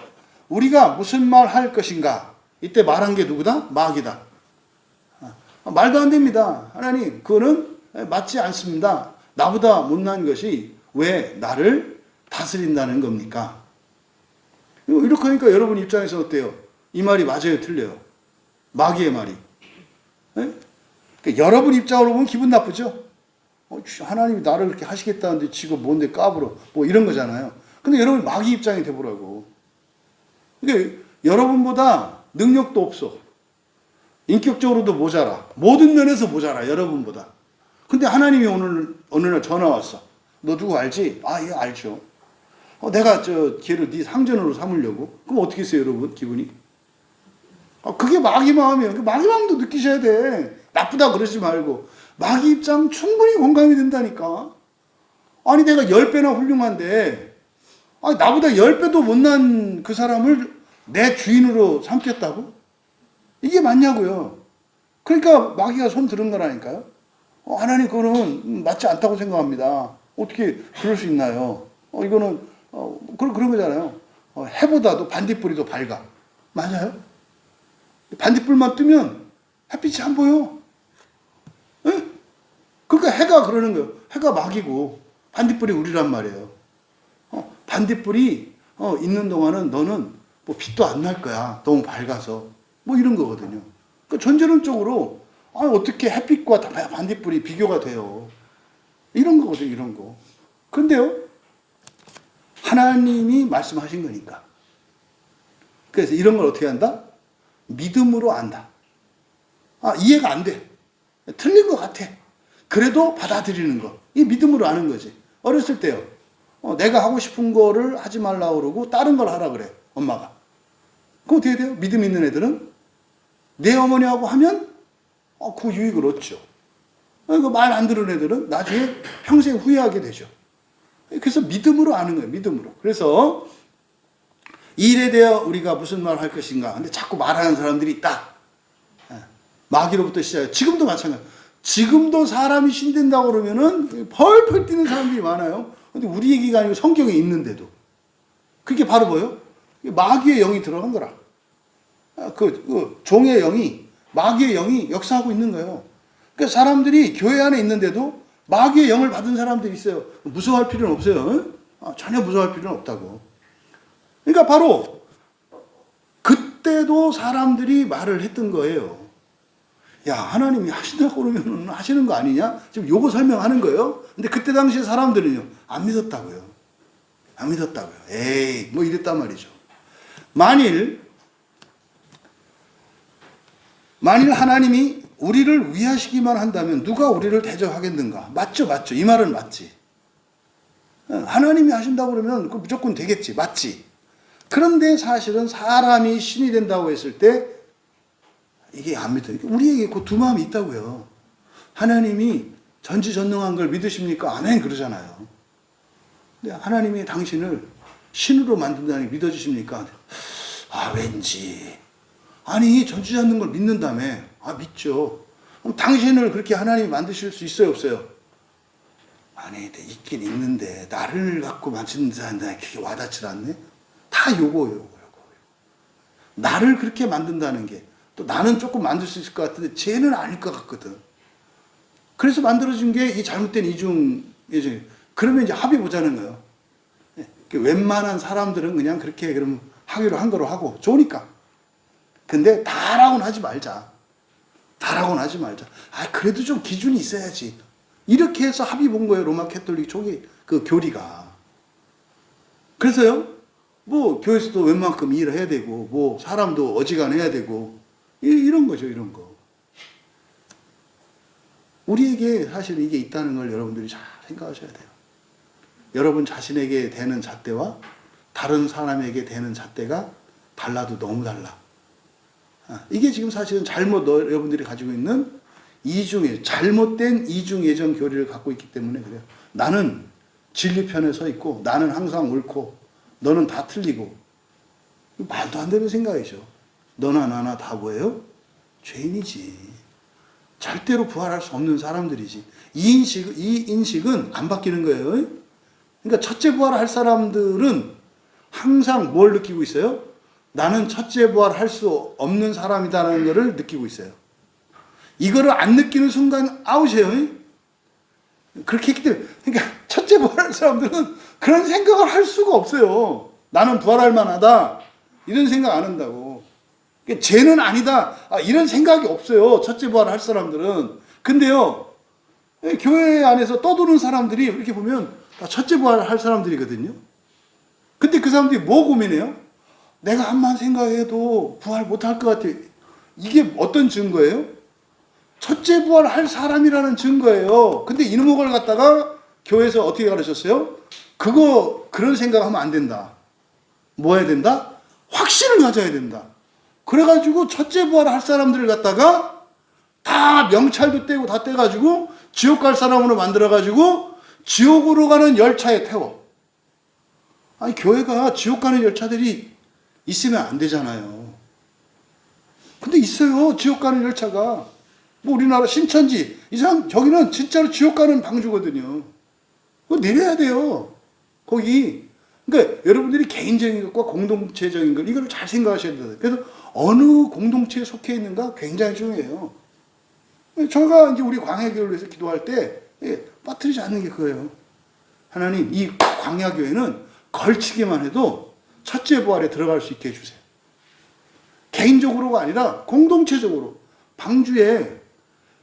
우리가 무슨 말 할 것인가? 이때 말한 게 누구다? 마귀다. 말도 안 됩니다. 하나님, 그거는 맞지 않습니다. 나보다 못난 것이 왜 나를 다스린다는 겁니까? 이렇게 하니까 여러분 입장에서 어때요? 이 말이 맞아요? 틀려요? 마귀의 말이. 그러니까 여러분 입장으로 보면 기분 나쁘죠? 하나님이 나를 그렇게 하시겠다는데 지금 뭔데 까불어. 뭐 이런 거잖아요. 근데 여러분 마귀 입장이 돼보라고. 그러니까 여러분보다 능력도 없어. 인격적으로도 모자라. 모든 면에서 모자라. 여러분보다. 근데 하나님이 오늘 어느 날 전화 왔어. 너 누구 알지? 아, 예, 알죠. 내가 걔를 네 상전으로 삼으려고. 그럼 어떻게 했어요, 여러분? 기분이? 그게 마귀 마음이에요. 마귀 마음도 느끼셔야 돼. 나쁘다 그러지 말고. 마귀 입장 충분히 공감이 된다니까. 아니, 내가 10배나 훌륭한데, 아니, 나보다 10배도 못난 그 사람을 내 주인으로 삼겠다고? 이게 맞냐고요. 그러니까 마귀가 손 들은 거라니까요. 하나님, 그거는 맞지 않다고 생각합니다. 어떻게 그럴 수 있나요? 이거는, 그런 거잖아요. 해보다도 반딧불이 더 밝아. 맞아요? 반딧불만 뜨면 햇빛이 안 보여. 에? 그러니까 해가 그러는 거예요. 해가 마귀고 반딧불이 우리란 말이에요. 반딧불이 있는 동안은 너는 뭐 빛도 안 날 거야. 너무 밝아서. 뭐 이런 거거든요. 그러니까 전제론적으로 어떻게 햇빛과 반딧불이 비교가 돼요. 이런 거거든요. 이런 거. 그런데요. 하나님이 말씀하신 거니까. 그래서 이런 걸 어떻게 한다? 믿음으로 안다. 이해가 안 돼. 틀린 것 같아. 그래도 받아들이는 거. 이게 믿음으로 아는 거지. 어렸을 때요. 내가 하고 싶은 거를 하지 말라고 그러고 다른 걸 하라 그래. 엄마가. 그럼 어떻게 돼요? 믿음 있는 애들은 내 어머니하고 하면 그 유익을 얻죠. 말 안 들은 애들은 나중에 평생 후회하게 되죠. 그래서 믿음으로 아는 거예요. 믿음으로. 그래서 이 일에 대해 우리가 무슨 말을 할 것인가. 근데 자꾸 말하는 사람들이 있다. 마귀로부터 시작해요. 지금도 마찬가지예요. 지금도 사람이 신된다고 그러면은 펄펄 뛰는 사람들이 많아요. 근데 우리 얘기가 아니고 성경에 있는데도. 그게 바로 뭐예요? 마귀의 영이 들어간 거라. 그 종의 영이, 마귀의 영이 역사하고 있는 거예요. 그러니까 사람들이 교회 안에 있는데도 마귀의 영을 받은 사람들이 있어요. 무서워할 필요는 없어요. 전혀 무서워할 필요는 없다고. 그러니까 바로 그때도 사람들이 말을 했던 거예요. 야, 하나님이 하신다고 그러면 하시는 거 아니냐? 지금 요거 설명하는 거예요. 근데 그때 당시에 사람들은요, 안 믿었다고요. 안 믿었다고요. 에이, 뭐 이랬단 말이죠. 만일 하나님이 우리를 위하시기만 한다면 누가 우리를 대적하겠는가? 맞죠. 이 말은 맞지. 하나님이 하신다고 그러면 그 무조건 되겠지. 맞지? 그런데 사실은 사람이 신이 된다고 했을 때 이게 안 믿어요. 우리에게 그 두 마음이 있다고요. 하나님이 전지전능한 걸 믿으십니까? 아멘 그러잖아요. 근데 하나님이 당신을 신으로 만든다는 게 믿어지십니까? 아 왠지. 아니 전지전능한 걸 믿는다며. 아 믿죠. 그럼 당신을 그렇게 하나님이 만드실 수 있어요 없어요? 아니 있긴 있는데 나를 갖고 만든다는데 그게 와닿질 않네. 다 요거. 나를 그렇게 만든다는 게 또 나는 조금 만들 수 있을 것 같은데 쟤는 아닐 것 같거든. 그래서 만들어진 게 이 잘못된 이중 예정. 그러면 이제 합의 보자는 거예요. 웬만한 사람들은 그냥 그렇게 그럼 하기로 한 거로 하고 좋으니까. 근데 다라고는 하지 말자. 다라고는 하지 말자. 아 그래도 좀 기준이 있어야지. 이렇게 해서 합의 본 거예요. 로마 캐톨릭 초기 그 교리가. 그래서요. 뭐 교회에서도 웬만큼 일을 해야 되고 뭐 사람도 어지간해야 되고 이런 거죠. 이런 거. 우리에게 사실 이게 있다는 걸 여러분들이 잘 생각하셔야 돼요. 여러분 자신에게 되는 잣대와 다른 사람에게 되는 잣대가 달라도 너무 달라. 이게 지금 사실은 여러분들이 가지고 있는 잘못된 이중예정 교리를 갖고 있기 때문에 그래요. 나는 진리 편에 서 있고 나는 항상 옳고 너는 다 틀리고 말도 안 되는 생각이죠. 너나 나나 다 뭐예요? 죄인이지. 절대로 부활할 수 없는 사람들이지. 이 인식은 안 바뀌는 거예요. 그러니까 첫째 부활할 사람들은 항상 뭘 느끼고 있어요? 나는 첫째 부활할 수 없는 사람이다라는 것을 느끼고 있어요. 이거를 안 느끼는 순간 아웃이에요. 그렇게 했기 때문에 그러니까 첫째 부활할 사람들은 그런 생각을 할 수가 없어요. 나는 부활할 만하다 이런 생각 안 한다고. 쟤는 아니다 이런 생각이 없어요. 첫째 부활할 사람들은. 근데요 교회 안에서 떠도는 사람들이 이렇게 보면 다 첫째 부활할 사람들이거든요. 근데 그 사람들이 뭐 고민해요? 내가 암만 생각해도 부활 못할 것 같아. 이게 어떤 증거예요? 첫째 부활할 사람이라는 증거예요. 근데 이놈의 걸 갖다가 교회에서 어떻게 가르쳤어요? 그런 생각하면 안 된다. 뭐 해야 된다? 확신을 가져야 된다. 그래가지고 첫째 부활할 사람들을 갖다가 다 명찰도 떼고 다 떼가지고 지옥 갈 사람으로 만들어가지고 지옥으로 가는 열차에 태워. 아니 교회가 지옥 가는 열차들이 있으면 안 되잖아요. 근데 있어요. 지옥 가는 열차가. 뭐 우리나라 신천지 이상 저기는 진짜로 지옥 가는 방주거든요. 그거 내려야 돼요. 거기. 그러니까 여러분들이 개인적인 것과 공동체적인 것 이걸 잘 생각하셔야 돼요. 그래서 어느 공동체에 속해 있는가 굉장히 중요해요. 제가 이제 우리 광야교회를 위해서 기도할 때 빠뜨리지 않는 게 그거예요. 하나님 이 광야교회는 걸치기만 해도 첫째 부활에 들어갈 수 있게 해주세요. 개인적으로가 아니라 공동체적으로. 방주에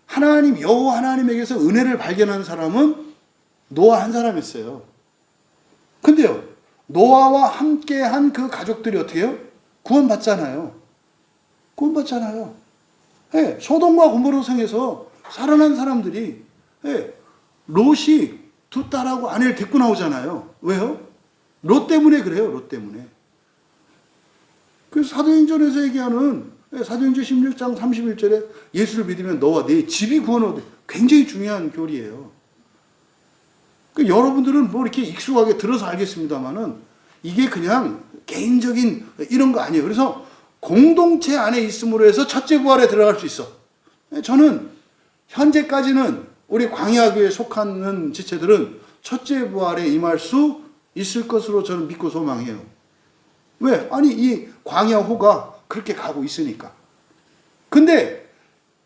하나님 여호와 하나님에게서 은혜를 발견한 사람은 노아 한 사람이었어요. 근데요 노아와 함께한 그 가족들이 어떻게 해요? 구원받잖아요. 구원받잖아요. 네, 소돔과 고모라 성에서 살아난 사람들이 롯이 두 딸하고 아내를 데리고 나오잖아요. 왜요? 롯 때문에 그래요. 롯 때문에. 그래서 사도행전에서 얘기하는 사도행전 16장 31절에 예수를 믿으면 너와 네 집이 구원을 얻어. 굉장히 중요한 교리예요. 그러니까 여러분들은 뭐 이렇게 익숙하게 들어서 알겠습니다만은 이게 그냥 개인적인 이런 거 아니에요. 그래서 공동체 안에 있음으로 해서 첫째 부활에 들어갈 수 있어. 저는 현재까지는 우리 광야교회에 속하는 지체들은 첫째 부활에 임할 수 있을 것으로 저는 믿고 소망해요. 왜? 아니 이 광야호가 그렇게 가고 있으니까. 근데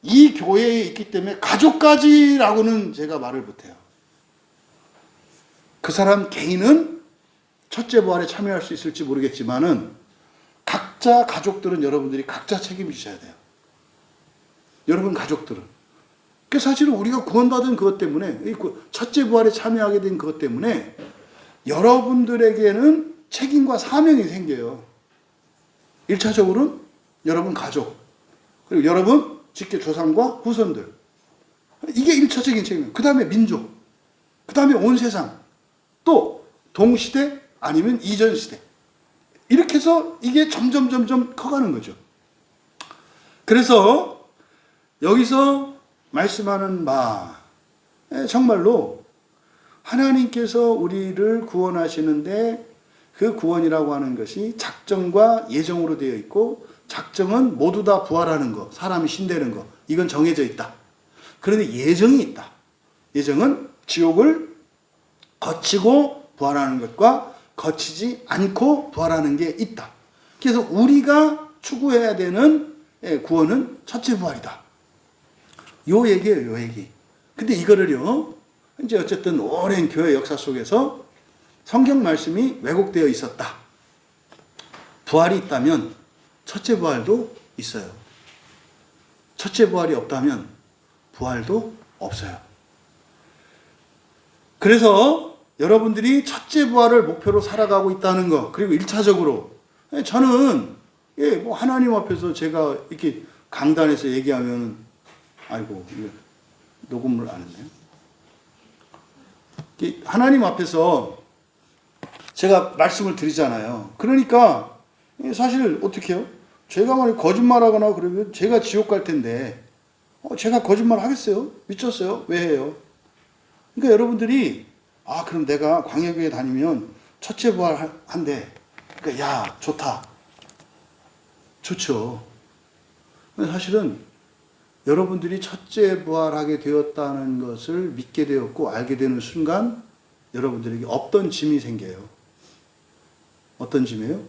이 교회에 있기 때문에 가족까지라고는 제가 말을 못해요. 그 사람 개인은 첫째 부활에 참여할 수 있을지 모르겠지만은 각자 가족들은 여러분들이 각자 책임지셔야 돼요. 여러분 가족들은. 그 사실은 우리가 구원받은 그것 때문에 첫째 부활에 참여하게 된 그것 때문에 여러분들에게는 책임과 사명이 생겨요. 1차적으로는 여러분 가족, 그리고 여러분 직계 조상과 후손들. 이게 1차적인 책임이에요. 그 다음에 민족, 그 다음에 온 세상, 또 동시대 아니면 이전 시대. 이렇게 해서 이게 점점 커가는 거죠. 그래서 여기서 말씀하는 바 정말로 하나님께서 우리를 구원하시는데 그 구원이라고 하는 것이 작정과 예정으로 되어 있고, 작정은 모두 다 부활하는 거, 사람이 신되는 거, 이건 정해져 있다. 그런데 예정이 있다. 예정은 지옥을 거치고 부활하는 것과 거치지 않고 부활하는 게 있다. 그래서 우리가 추구해야 되는 구원은 첫째 부활이다. 요 얘기예요, 요 얘기. 근데 이거를요, 이제 어쨌든 오랜 교회 역사 속에서 성경 말씀이 왜곡되어 있었다. 부활이 있다면 첫째 부활도 있어요. 첫째 부활이 없다면 부활도 없어요. 그래서 여러분들이 첫째 부활을 목표로 살아가고 있다는 거, 그리고 1차적으로 저는 뭐 하나님 앞에서 제가 이렇게 강단에서 얘기하면, 아이고 이거 녹음을 안 했네요. 하나님 앞에서 제가 말씀을 드리잖아요. 그러니까 사실 어떻게 해요? 제가 만약 거짓말하거나 그러면 제가 지옥 갈 텐데 제가 거짓말 하겠어요? 미쳤어요? 왜 해요? 그러니까 여러분들이 그럼 내가 광야교회 다니면 첫째 부활 한대. 그러니까 야 좋다. 좋죠. 사실은 여러분들이 첫째 부활하게 되었다는 것을 믿게 되었고 알게 되는 순간 여러분들에게 없던 짐이 생겨요. 어떤 짐이에요?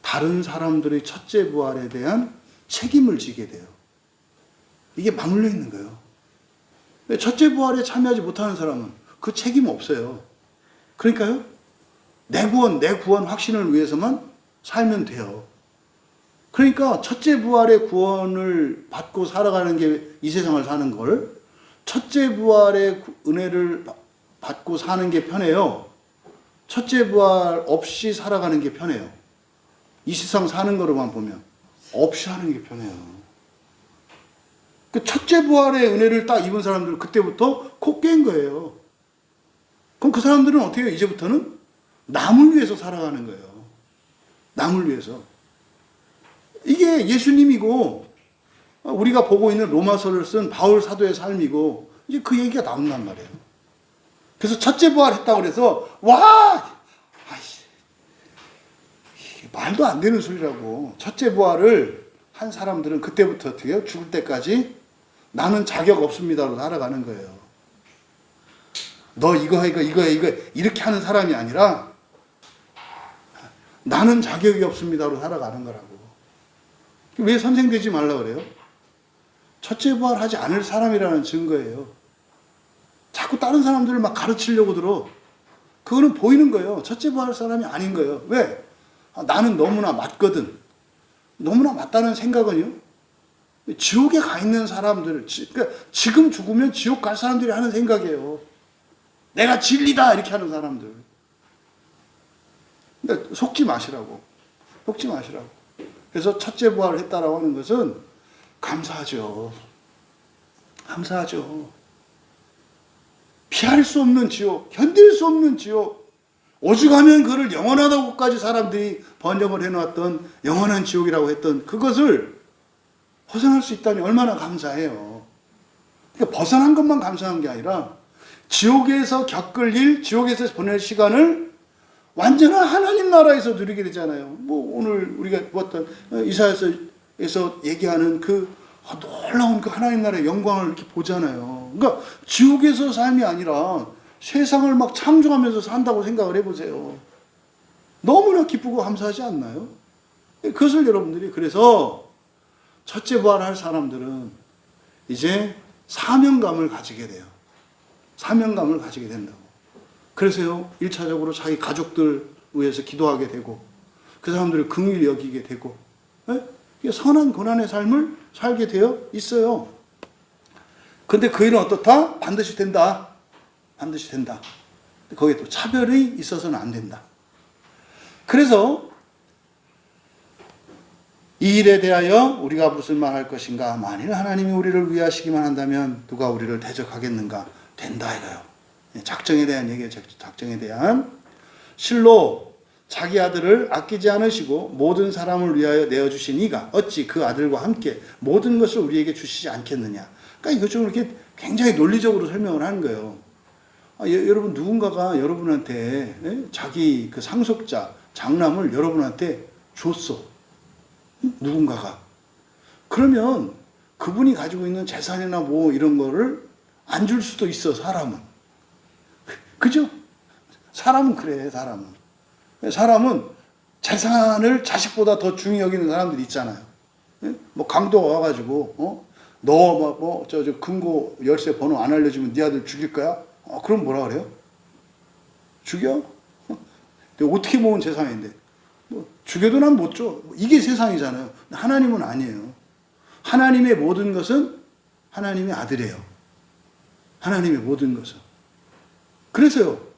다른 사람들의 첫째 부활에 대한 책임을 지게 돼요. 이게 맞물려 있는 거예요. 첫째 부활에 참여하지 못하는 사람은 그 책임 없어요. 그러니까요, 내 구원 확신을 위해서만 살면 돼요. 그러니까 첫째 부활의 구원을 받고 살아가는 게 이 세상을 사는 걸, 첫째 부활의 은혜를 받고 사는 게 편해요. 첫째 부활 없이 살아가는 게 편해요. 이 세상 사는 거로만 보면 없이 하는 게 편해요. 그 첫째 부활의 은혜를 딱 입은 사람들은 그때부터 코 깬 거예요. 그럼 그 사람들은 어떻게 해요? 이제부터는 남을 위해서 살아가는 거예요. 남을 위해서. 이게 예수님이고 우리가 보고 있는 로마서를 쓴 바울 사도의 삶이고, 이제 그 얘기가 나온단 말이에요. 그래서 첫째 부활했다고 그래서 말도 안 되는 소리라고. 첫째 부활을 한 사람들은 그때부터 어떻게 해요? 죽을 때까지 나는 자격 없습니다로 살아가는 거예요. 너 이거 이렇게 하는 사람이 아니라 나는 자격이 없습니다로 살아가는 거라고. 왜 선생 되지 말라 그래요? 첫째 부활하지 않을 사람이라는 증거예요. 자꾸 다른 사람들을 막 가르치려고 들어. 그거는 보이는 거예요. 첫째 부활 사람이 아닌 거예요. 왜? 나는 너무나 맞거든. 너무나 맞다는 생각은요, 지옥에 가 있는 사람들, 그러니까 지금 죽으면 지옥 갈 사람들이 하는 생각이에요. 내가 진리다 이렇게 하는 사람들. 그러니까 속지 마시라고. 그래서 첫째 부활을 했다라고 하는 것은 감사하죠. 피할 수 없는 지옥, 견딜 수 없는 지옥, 오죽하면 그를 영원하다고까지 사람들이 번역을 해놨던 영원한 지옥이라고 했던 그것을 벗어날 수 있다니 얼마나 감사해요. 그러니까 벗어난 것만 감사한 게 아니라 지옥에서 겪을 일, 지옥에서 보낼 시간을 완전한 하나님 나라에서 누리게 되잖아요. 뭐 오늘 우리가 보았던 이사야서에서 얘기하는 그 놀라운 그 하나님 나라의 영광을 이렇게 보잖아요. 그러니까 지옥에서 삶이 아니라 세상을 막 창조하면서 산다고 생각을 해보세요. 너무나 기쁘고 감사하지 않나요? 그것을 여러분들이, 그래서 첫째 부활할 사람들은 이제 사명감을 가지게 돼요. 사명감을 가지게 된다고. 그래서요, 1차적으로 자기 가족들 위해서 기도하게 되고, 그 사람들을 긍휼히 여기게 되고, 선한 고난의 삶을 살게 되어 있어요. 근데 그 일은 어떻다? 반드시 된다. 거기에 또 차별이 있어서는 안 된다. 그래서 이 일에 대하여 우리가 무슨 말 할 것인가? 만일 하나님이 우리를 위하시기만 한다면 누가 우리를 대적하겠는가? 된다 이거요. 작정에 대한 얘기예요. 작정에 대한. 실로 자기 아들을 아끼지 않으시고 모든 사람을 위하여 내어주신 이가 어찌 그 아들과 함께 모든 것을 우리에게 주시지 않겠느냐. 그러니까 이것 좀 이렇게 굉장히 논리적으로 설명을 하는 거예요. 여러분 누군가가 여러분한테 자기 그 상속자 장남을 여러분한테 줬어. 누군가가. 그러면 그분이 가지고 있는 재산이나 뭐 이런 거를 안 줄 수도 있어, 사람은. 그죠? 사람은 그래, 사람은. 사람은 재산을 자식보다 더 중히 여기는 사람들이 있잖아요. 뭐 강도가 와가지고, 너 저 금고 열쇠 번호 안 알려주면 네 아들 죽일 거야? 그럼 뭐라 그래요? 죽여? 내가 어떻게 모은 재산인데? 뭐 죽여도 난 못 줘. 이게 세상이잖아요. 하나님은 아니에요. 하나님의 모든 것은 하나님의 아들이에요. 하나님의 모든 것은. 그래서요.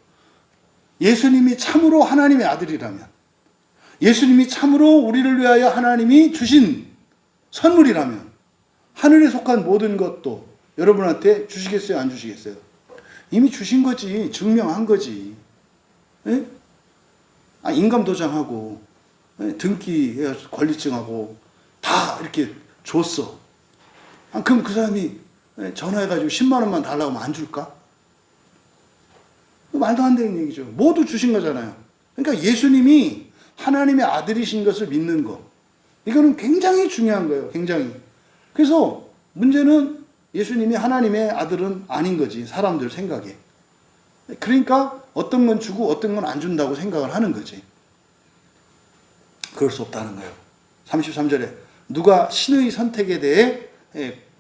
예수님이 참으로 하나님의 아들이라면, 예수님이 참으로 우리를 위하여 하나님이 주신 선물이라면 하늘에 속한 모든 것도 여러분한테 주시겠어요? 안 주시겠어요? 이미 주신 거지. 증명한 거지. 예? 인감도장하고 등기 권리증하고 다 이렇게 줬어. 그럼 그 사람이 전화해가지고 10만 원만 달라고 하면 안 줄까? 말도 안 되는 얘기죠. 모두 주신 거잖아요. 그러니까 예수님이 하나님의 아들이신 것을 믿는 거. 이거는 굉장히 중요한 거예요. 굉장히. 그래서 문제는 예수님이 하나님의 아들은 아닌 거지. 사람들 생각에. 그러니까 어떤 건 주고 어떤 건 안 준다고 생각을 하는 거지. 그럴 수 없다는 거예요. 33절에 누가 신의 선택에 대해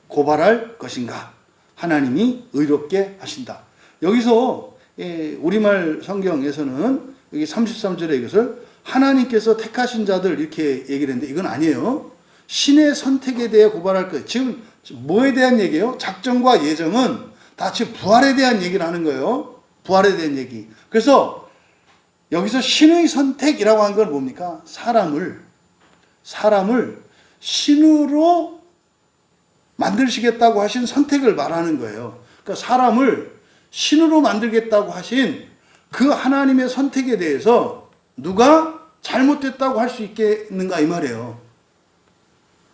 고발할 것인가? 하나님이 의롭게 하신다. 여기서 우리말 성경에서는 여기 33절에 이것을 하나님께서 택하신 자들 이렇게 얘기를 했는데 이건 아니에요. 신의 선택에 대해 고발할 것. 지금 뭐에 대한 얘기예요? 작정과 예정은 다 지금 부활에 대한 얘기를 하는 거예요. 부활에 대한 얘기. 그래서 여기서 신의 선택이라고 하는 건 뭡니까? 사람을 신으로 만드시겠다고 하신 선택을 말하는 거예요. 그러니까 사람을 신으로 만들겠다고 하신 그 하나님의 선택에 대해서 누가 잘못됐다고 할 수 있겠는가 이 말이에요.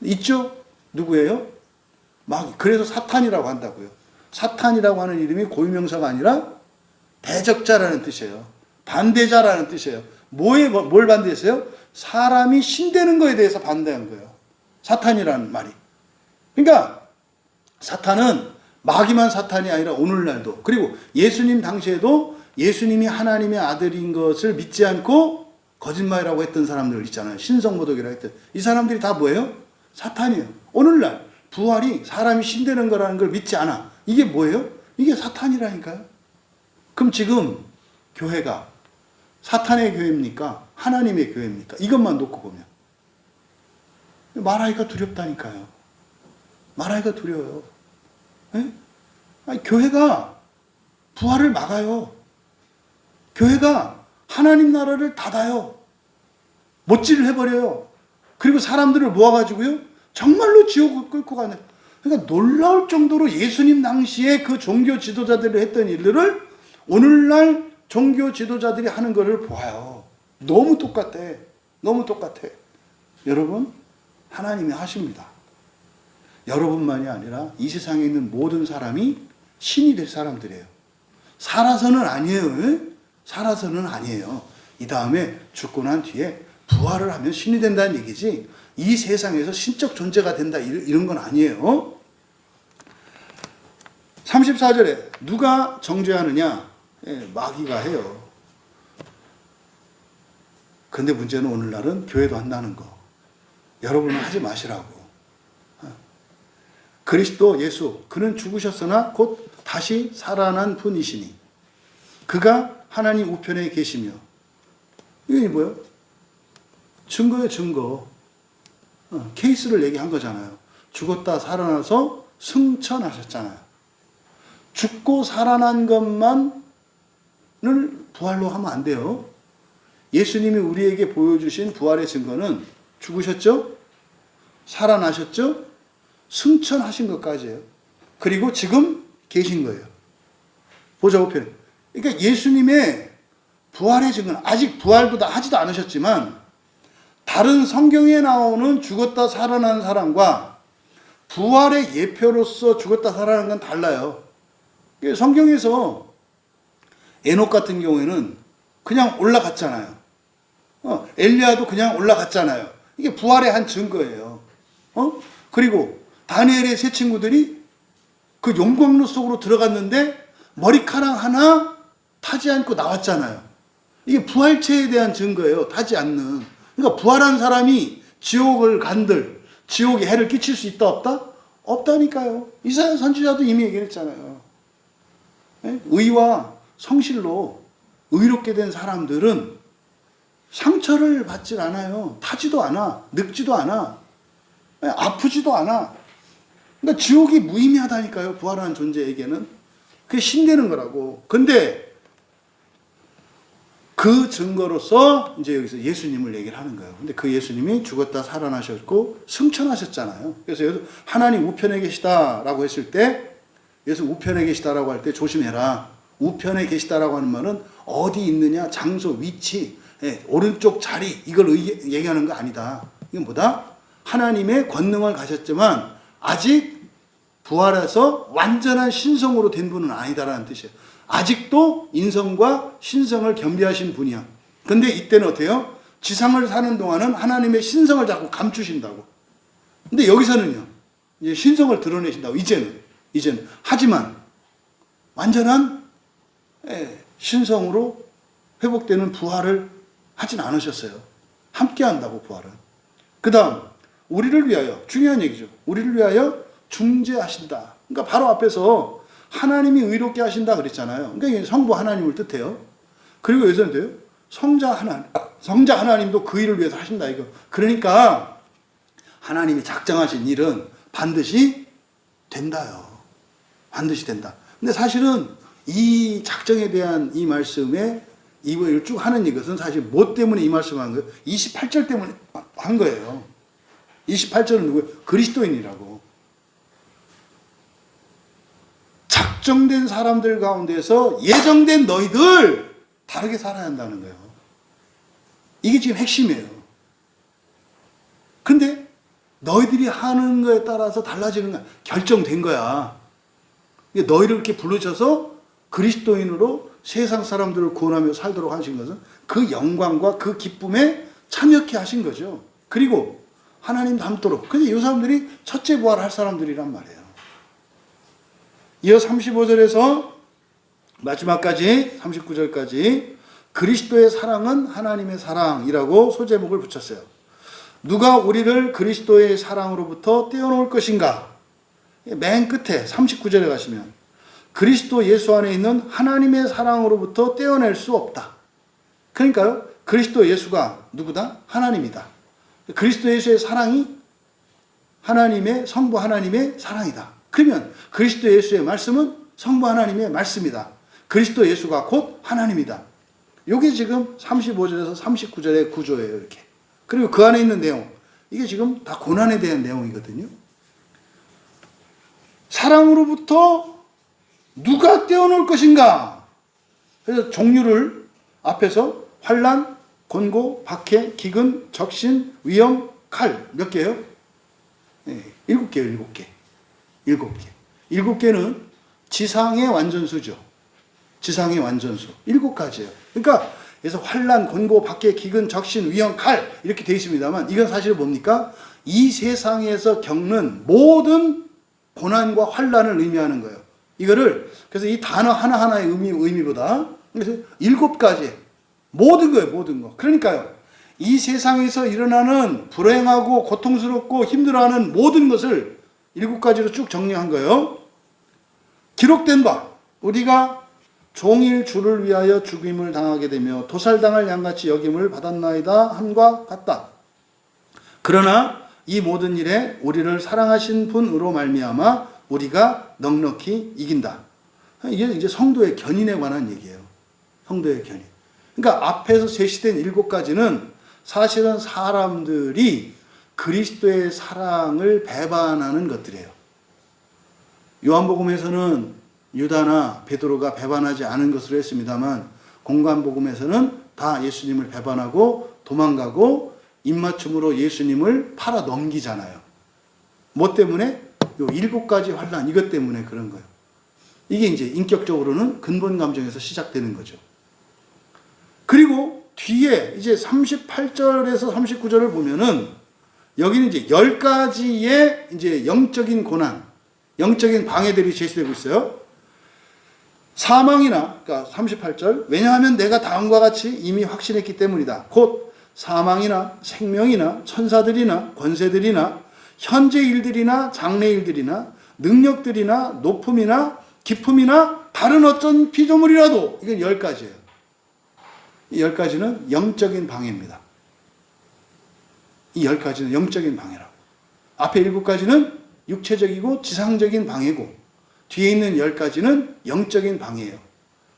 있죠? 누구예요? 그래서 사탄이라고 한다고요. 사탄이라고 하는 이름이 고유명사가 아니라 대적자라는 뜻이에요. 반대자라는 뜻이에요. 뭘 반대했어요? 사람이 신되는 거에 대해서 반대한 거예요. 사탄이라는 말이. 그러니까 사탄은 마귀만 사탄이 아니라 오늘날도, 그리고 예수님 당시에도 예수님이 하나님의 아들인 것을 믿지 않고 거짓말이라고 했던 사람들 있잖아요. 신성모독이라고 했던 이 사람들이 다 뭐예요? 사탄이에요. 오늘날 부활이 사람이 신되는 거라는 걸 믿지 않아. 이게 뭐예요? 이게 사탄이라니까요. 그럼 지금 교회가 사탄의 교회입니까? 하나님의 교회입니까? 이것만 놓고 보면 말하기가 두렵다니까요. 말하기가 두려워요. 교회가 부활을 막아요. 교회가 하나님 나라를 닫아요. 못질을 해버려요. 그리고 사람들을 모아가지고요, 정말로 지옥을 끌고 가는. 그러니까 놀라울 정도로 예수님 당시에 그 종교 지도자들이 했던 일들을 오늘날 종교 지도자들이 하는 것을 보아요. 너무 똑같아. 너무 똑같아. 여러분, 하나님이 하십니다. 여러분만이 아니라 이 세상에 있는 모든 사람이 신이 될 사람들이에요. 살아서는 아니에요. 살아서는 아니에요. 이 다음에 죽고 난 뒤에 부활을 하면 신이 된다는 얘기지, 이 세상에서 신적 존재가 된다 이런 건 아니에요. 34절에 누가 정죄하느냐? 마귀가 해요. 근데 문제는 오늘날은 교회도 한다는 거. 여러분은 하지 마시라고. 그리스도 예수, 그는 죽으셨으나 곧 다시 살아난 분이시니 그가 하나님 우편에 계시며. 이게 뭐예요? 증거예요, 증거. 케이스를 얘기한 거잖아요. 죽었다 살아나서 승천하셨잖아요. 죽고 살아난 것만을 부활로 하면 안 돼요. 예수님이 우리에게 보여주신 부활의 증거는 죽으셨죠? 살아나셨죠? 승천하신 것까지예요. 그리고 지금 계신 거예요. 보좌 우편에. 그러니까 예수님의 부활의 증거는 아직 부활도 다 하지도 않으셨지만 다른 성경에 나오는 죽었다 살아난 사람과 부활의 예표로서 죽었다 살아난 건 달라요. 성경에서 에녹 같은 경우에는 그냥 올라갔잖아요. 엘리야도 그냥 올라갔잖아요. 이게 부활의 한 증거예요. 그리고 다니엘의 세 친구들이 그 용광로 속으로 들어갔는데 머리카락 하나 타지 않고 나왔잖아요. 이게 부활체에 대한 증거예요. 타지 않는. 그러니까 부활한 사람이 지옥을 간들, 지옥에 해를 끼칠 수 있다 없다? 없다니까요. 이사야 선지자도 이미 얘기했잖아요. 의와 성실로 의롭게 된 사람들은 상처를 받질 않아요. 타지도 않아. 늙지도 않아. 아프지도 않아. 그러니까 지옥이 무의미하다니까요. 부활한 존재에게는. 그게 신되는 거라고. 근데 그 증거로서 이제 여기서 예수님을 얘기를 하는 거예요. 근데 그 예수님이 죽었다 살아나셨고 승천하셨잖아요. 그래서 하나님 우편에 계시다라고 했을 때, 예수 우편에 계시다라고 할 때 조심해라. 우편에 계시다라고 하는 말은 어디 있느냐, 장소, 위치, 오른쪽 자리, 이걸 얘기하는 거 아니다. 이건 뭐다? 하나님의 권능을 가졌지만 아직 부활해서 완전한 신성으로 된 분은 아니다라는 뜻이에요. 아직도 인성과 신성을 겸비하신 분이야. 근데 이때는 어때요? 지상을 사는 동안은 하나님의 신성을 자꾸 감추신다고. 근데 여기서는요, 이제 신성을 드러내신다고. 이제는. 하지만 완전한 신성으로 회복되는 부활을 하진 않으셨어요. 함께 한다고, 부활은. 그 다음, 우리를 위하여, 중요한 얘기죠. 우리를 위하여 중재하신다. 그러니까 바로 앞에서 하나님이 의롭게 하신다 그랬잖아요. 그러니까 성부 하나님을 뜻해요. 그리고 여기서는 돼요. 성자 하나님도 그 일을 위해서 하신다, 이거. 그러니까 하나님이 작정하신 일은 반드시 된다요. 반드시 된다. 근데 사실은 이 작정에 대한 이 말씀에 이걸 쭉 하는 이것은 사실 뭐 때문에 이 말씀을 한 거예요? 28절 때문에 한 거예요. 28절은 누구예요? 그리스도인이라고. 작정된 사람들 가운데서 예정된 너희들 다르게 살아야 한다는 거예요. 이게 지금 핵심이에요. 근데 너희들이 하는 거에 따라서 달라지는 거야. 결정된 거야. 너희를 이렇게 부르셔서 그리스도인으로 세상 사람들을 구원하며 살도록 하신 것은 그 영광과 그 기쁨에 참여케 하신 거죠. 그리고 하나님 닮도록. 근데 이 사람들이 첫째 부활할 사람들이란 말이에요. 이어 35절에서 마지막까지 39절까지 그리스도의 사랑은 하나님의 사랑이라고 소제목을 붙였어요. 누가 우리를 그리스도의 사랑으로부터 떼어놓을 것인가? 맨 끝에 39절에 가시면 그리스도 예수 안에 있는 하나님의 사랑으로부터 떼어낼 수 없다. 그러니까요, 그리스도 예수가 누구다? 하나님이다. 그리스도 예수의 사랑이 하나님의, 성부 하나님의 사랑이다. 그러면 그리스도 예수의 말씀은 성부 하나님의 말씀이다. 그리스도 예수가 곧 하나님이다. 이게 지금 35절에서 39절의 구조예요, 이렇게. 그리고 그 안에 있는 내용, 이게 지금 다 고난에 대한 내용이거든요. 사랑으로부터 누가 떼어놓을 것인가? 그래서 종류를 앞에서 환난, 곤고, 박해, 기근, 적신, 위험, 칼 몇 개요? 7개요, 7개. 7개. 7개는 지상의 완전수죠. 지상의 완전수. 7가지예요. 그러니까 그래서 환난, 곤고, 박해, 기근, 적신, 위험, 칼 이렇게 되어 있습니다만 이건 사실 뭡니까? 이 세상에서 겪는 모든 고난과 환난을 의미하는 거예요. 이거를 그래서 이 단어 하나하나의 의미보다 그래서 7가지 모든 거예요. 모든 거. 그러니까요. 이 세상에서 일어나는 불행하고 고통스럽고 힘들어하는 모든 것을 7가지로 쭉 정리한 거예요. 기록된 바 우리가 종일 주를 위하여 죽임을 당하게 되며 도살당할 양같이 여김을 받았나이다 함과 같다. 그러나 이 모든 일에 우리를 사랑하신 분으로 말미암아 우리가 넉넉히 이긴다. 이게 이제 성도의 견인에 관한 얘기예요. 성도의 견인. 그러니까 앞에서 제시된 7가지는 사실은 사람들이 그리스도의 사랑을 배반하는 것들이에요. 요한복음에서는 유다나 베드로가 배반하지 않은 것으로 했습니다만 공관복음에서는 다 예수님을 배반하고 도망가고 입맞춤으로 예수님을 팔아 넘기잖아요. 뭐 때문에? 요 7가지 환난, 이것 때문에 그런 거예요. 이게 이제 인격적으로는 근본 감정에서 시작되는 거죠. 그리고 뒤에 이제 38절에서 39절을 보면은 여기는 이제 10가지의 이제 영적인 고난, 영적인 방해들이 제시되고 있어요. 사망이나, 그러니까 38절, 왜냐하면 내가 다음과 같이 이미 확신했기 때문이다. 곧 사망이나 생명이나 천사들이나 권세들이나 현재 일들이나 장래 일들이나 능력들이나 높음이나 깊음이나 다른 어떤 피조물이라도, 이건 10가지예요. 이 10가지는 영적인 방해입니다. 이 10가지는 영적인 방해라고. 앞에 7가지는 육체적이고 지상적인 방해고, 뒤에 있는 10가지는 영적인 방해예요.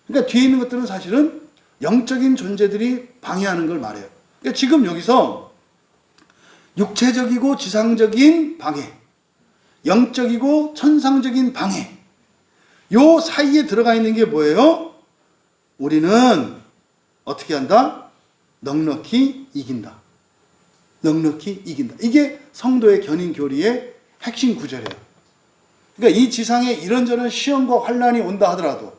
그러니까 뒤에 있는 것들은 사실은 영적인 존재들이 방해하는 걸 말해요. 그러니까 지금 여기서 육체적이고 지상적인 방해, 영적이고 천상적인 방해, 요 사이에 들어가 있는 게 뭐예요? 우리는 어떻게 한다? 넉넉히 이긴다. 넉넉히 이긴다. 이게 성도의 견인 교리의 핵심 구절이에요. 그러니까 이 지상에 이런저런 시험과 환난이 온다 하더라도,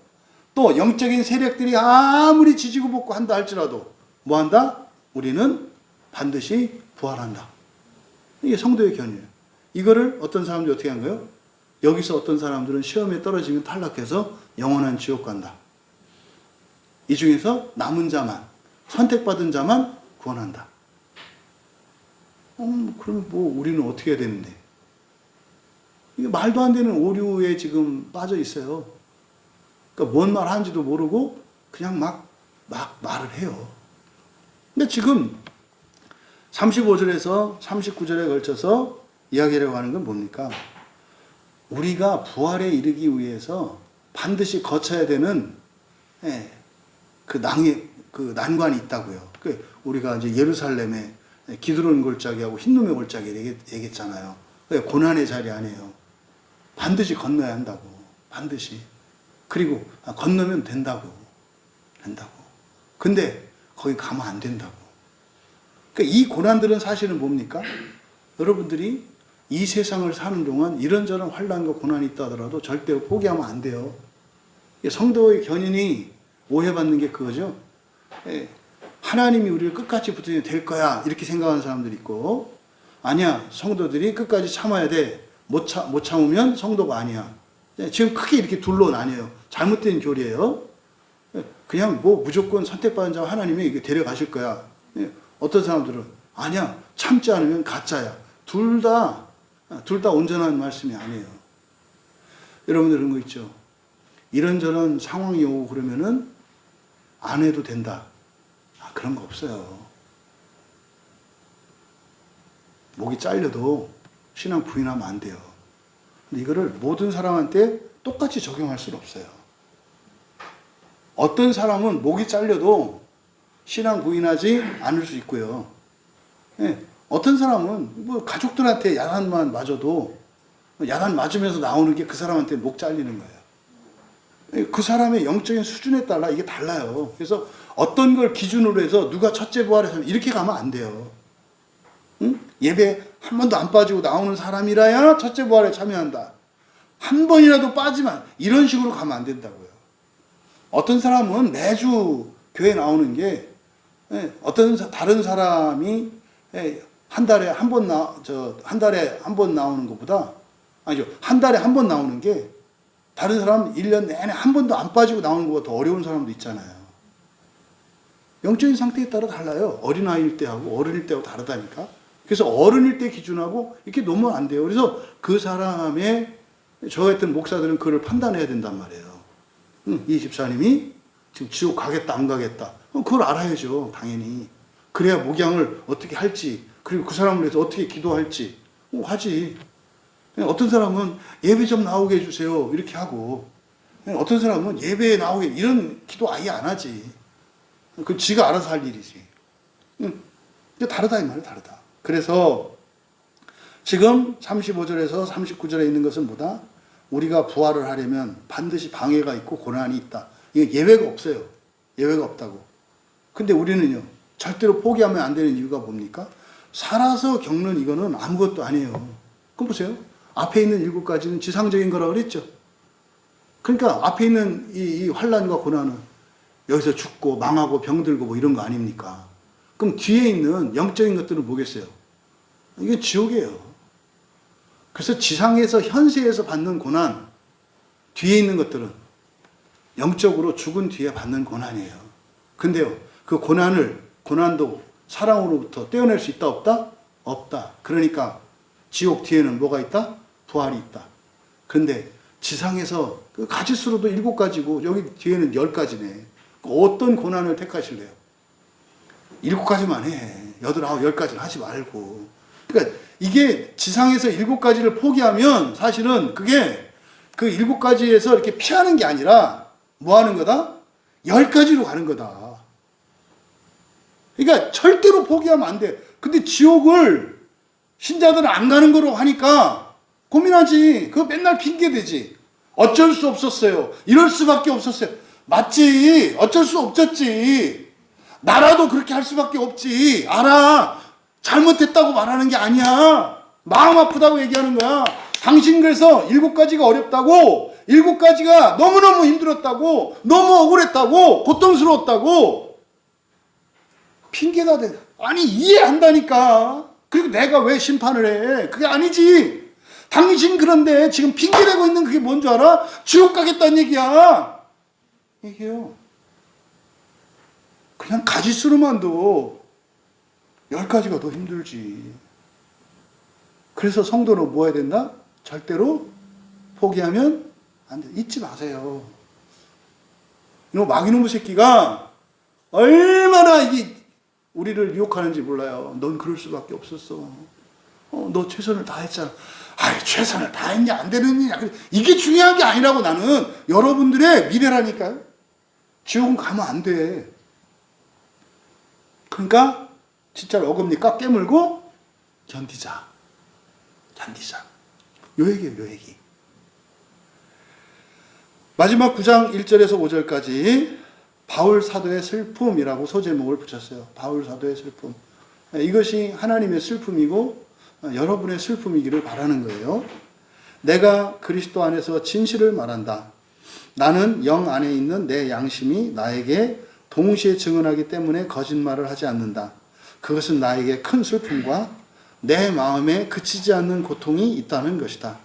또 영적인 세력들이 아무리 지지고 볶고 한다 할지라도 뭐 한다? 우리는 반드시 부활한다. 이게 성도의 견이에요. 이거를 어떤 사람들이 어떻게 한 거예요? 여기서 어떤 사람들은 시험에 떨어지면 탈락해서 영원한 지옥 간다. 이 중에서 남은 자만, 선택받은 자만 구원한다. 그럼 뭐 우리는 어떻게 해야 되는데? 이게 말도 안 되는 오류에 지금 빠져 있어요. 그러니까 뭔 말 하는지도 모르고 그냥 막 말을 해요. 근데 지금 35절에서 39절에 걸쳐서 이야기하려고 하는 건 뭡니까? 우리가 부활에 이르기 위해서 반드시 거쳐야 되는 그 난관이 있다고요. 우리가 이제 예루살렘에 기드론 골짜기하고 흰눈의 골짜기 얘기했잖아요. 고난의 자리 아니에요. 반드시 건너야 한다고. 반드시. 그리고 건너면 된다고. 근데 거기 가면 안 된다고. 그러니까 이 고난들은 사실은 뭡니까? 여러분들이 이 세상을 사는 동안 이런저런 환난과 고난이 있다 하더라도 절대로 포기하면 안 돼요. 성도의 견인이 오해받는 게 그거죠. 하나님이 우리를 끝까지 붙들면 될 거야, 이렇게 생각하는 사람들이 있고, 아니야, 성도들이 끝까지 참아야 돼, 못 참으면 성도가 아니야. 지금 크게 이렇게 둘로 나뉘어요. 잘못된 교리예요. 그냥 뭐 무조건 선택받은 자 하나님이 이게 데려가실 거야. 어떤 사람들은 아니야, 참지 않으면 가짜야. 둘 다 온전한 말씀이 아니에요. 여러분들 그런 거 있죠. 이런저런 상황이 오고 그러면은 안 해도 된다. 그런 거 없어요. 목이 잘려도 신앙 부인하면 안 돼요. 근데 이거를 모든 사람한테 똑같이 적용할 수는 없어요. 어떤 사람은 목이 잘려도 신앙 부인하지 않을 수 있고요. 어떤 사람은 뭐 가족들한테 야단만 맞아도 야단 맞으면서 나오는 게 그 사람한테 목 잘리는 거예요. 그 사람의 영적인 수준에 따라 이게 달라요. 그래서 어떤 걸 기준으로 해서 누가 첫째 부활해서 이렇게 가면 안 돼요. 예배 한 번도 안 빠지고 나오는 사람이라야 첫째 부활에 참여한다. 한 번이라도 빠지면 이런 식으로 가면 안 된다고요. 어떤 사람은 매주 교회 나오는 게 다른 사람이 한 달에 한 번 나오는 것보다, 아니죠, 한 달에 한 번 나오는 게 다른 사람 1년 내내 한 번도 안 빠지고 나오는 것보다 더 어려운 사람도 있잖아요. 영적인 상태에 따라 달라요. 어린아이일 때하고 어른일 때하고 다르다니까. 그래서 어른일 때 기준하고 이렇게 놓으면 안 돼요. 그래서 그 사람의, 저 같은 목사들은 그걸 판단해야 된단 말이에요. 이 집사님이 지금 지옥 가겠다 안 가겠다, 그걸 알아야죠. 당연히. 그래야 목양을 어떻게 할지, 그리고 그 사람을 위해서 어떻게 기도할지 하지. 어떤 사람은 예배 좀 나오게 해주세요 이렇게 하고, 어떤 사람은 예배에 나오게, 이런 기도 아예 안 하지. 그 지가 알아서 할 일이지. 다르다 이 말이야. 다르다. 그래서 지금 35절에서 39절에 있는 것은 뭐다? 우리가 부활을 하려면 반드시 방해가 있고 고난이 있다. 이거 예외가 없어요. 예외가 없다고. 근데 우리는요, 절대로 포기하면 안 되는 이유가 뭡니까? 살아서 겪는 이거는 아무것도 아니에요. 그럼 보세요. 앞에 있는 7가지는 지상적인 거라고 그랬죠. 그러니까 앞에 있는 이 환난과 고난은 여기서 죽고 망하고 병들고 뭐 이런 거 아닙니까? 그럼 뒤에 있는 영적인 것들은 뭐겠어요? 이게 지옥이에요. 그래서 지상에서 현세에서 받는 고난, 뒤에 있는 것들은 영적으로 죽은 뒤에 받는 고난이에요. 근데요, 그 고난도 사랑으로부터 떼어낼 수 있다, 없다? 없다. 그러니까 지옥 뒤에는 뭐가 있다? 부활이 있다. 그런데 지상에서 그 가지수로도 7가지고 여기 뒤에는 10가지네. 어떤 고난을 택하실래요? 7가지만 해. 8, 9, 10가지는 하지 말고. 그러니까 이게 지상에서 7가지를 포기하면 사실은 그게 그 7가지에서 이렇게 피하는 게 아니라 뭐 하는 거다? 10가지로 가는 거다. 그러니까 절대로 포기하면 안 돼. 근데 지옥을 신자들은 안 가는 거로 하니까 고민하지. 그거 맨날 핑계대지. 어쩔 수 없었어요. 이럴 수밖에 없었어요. 맞지. 어쩔 수 없었지. 나라도 그렇게 할 수밖에 없지. 알아. 잘못했다고 말하는 게 아니야. 마음 아프다고 얘기하는 거야. 당신 그래서 7가지가 어렵다고, 7가지가 너무너무 힘들었다고, 너무 억울했다고, 고통스러웠다고 핑계가 돼. 아니, 이해한다니까. 그리고 내가 왜 심판을 해? 그게 아니지. 당신 그런데 지금 핑계대고 있는 그게 뭔 줄 알아? 지옥 가겠다는 얘기야. 얘기해요. 그냥 가지수로만도 10가지가 더 힘들지. 그래서 성도는 뭐 해야 된다? 절대로 포기하면 안 돼. 잊지 마세요. 이놈 마귀놈의 새끼가 얼마나 이게 우리를 유혹하는지 몰라요. 넌 그럴 수밖에 없었어. 너 최선을 다했잖아. 아이, 최선을 다했냐 안 되는 일이야. 이게 중요한 게 아니라고. 나는 여러분들의 미래라니까요. 지옥은 가면 안 돼. 그러니까 진짜 어금니 깨물고 견디자. 요 얘기예요, 요 얘기. 마지막 9장 1절에서 5절까지 바울 사도의 슬픔이라고 소제목을 붙였어요. 바울 사도의 슬픔. 이것이 하나님의 슬픔이고 여러분의 슬픔이기를 바라는 거예요. 내가 그리스도 안에서 진실을 말한다. 나는 영 안에 있는 내 양심이 나에게 동시에 증언하기 때문에 거짓말을 하지 않는다. 그것은 나에게 큰 슬픔과 내 마음에 그치지 않는 고통이 있다는 것이다.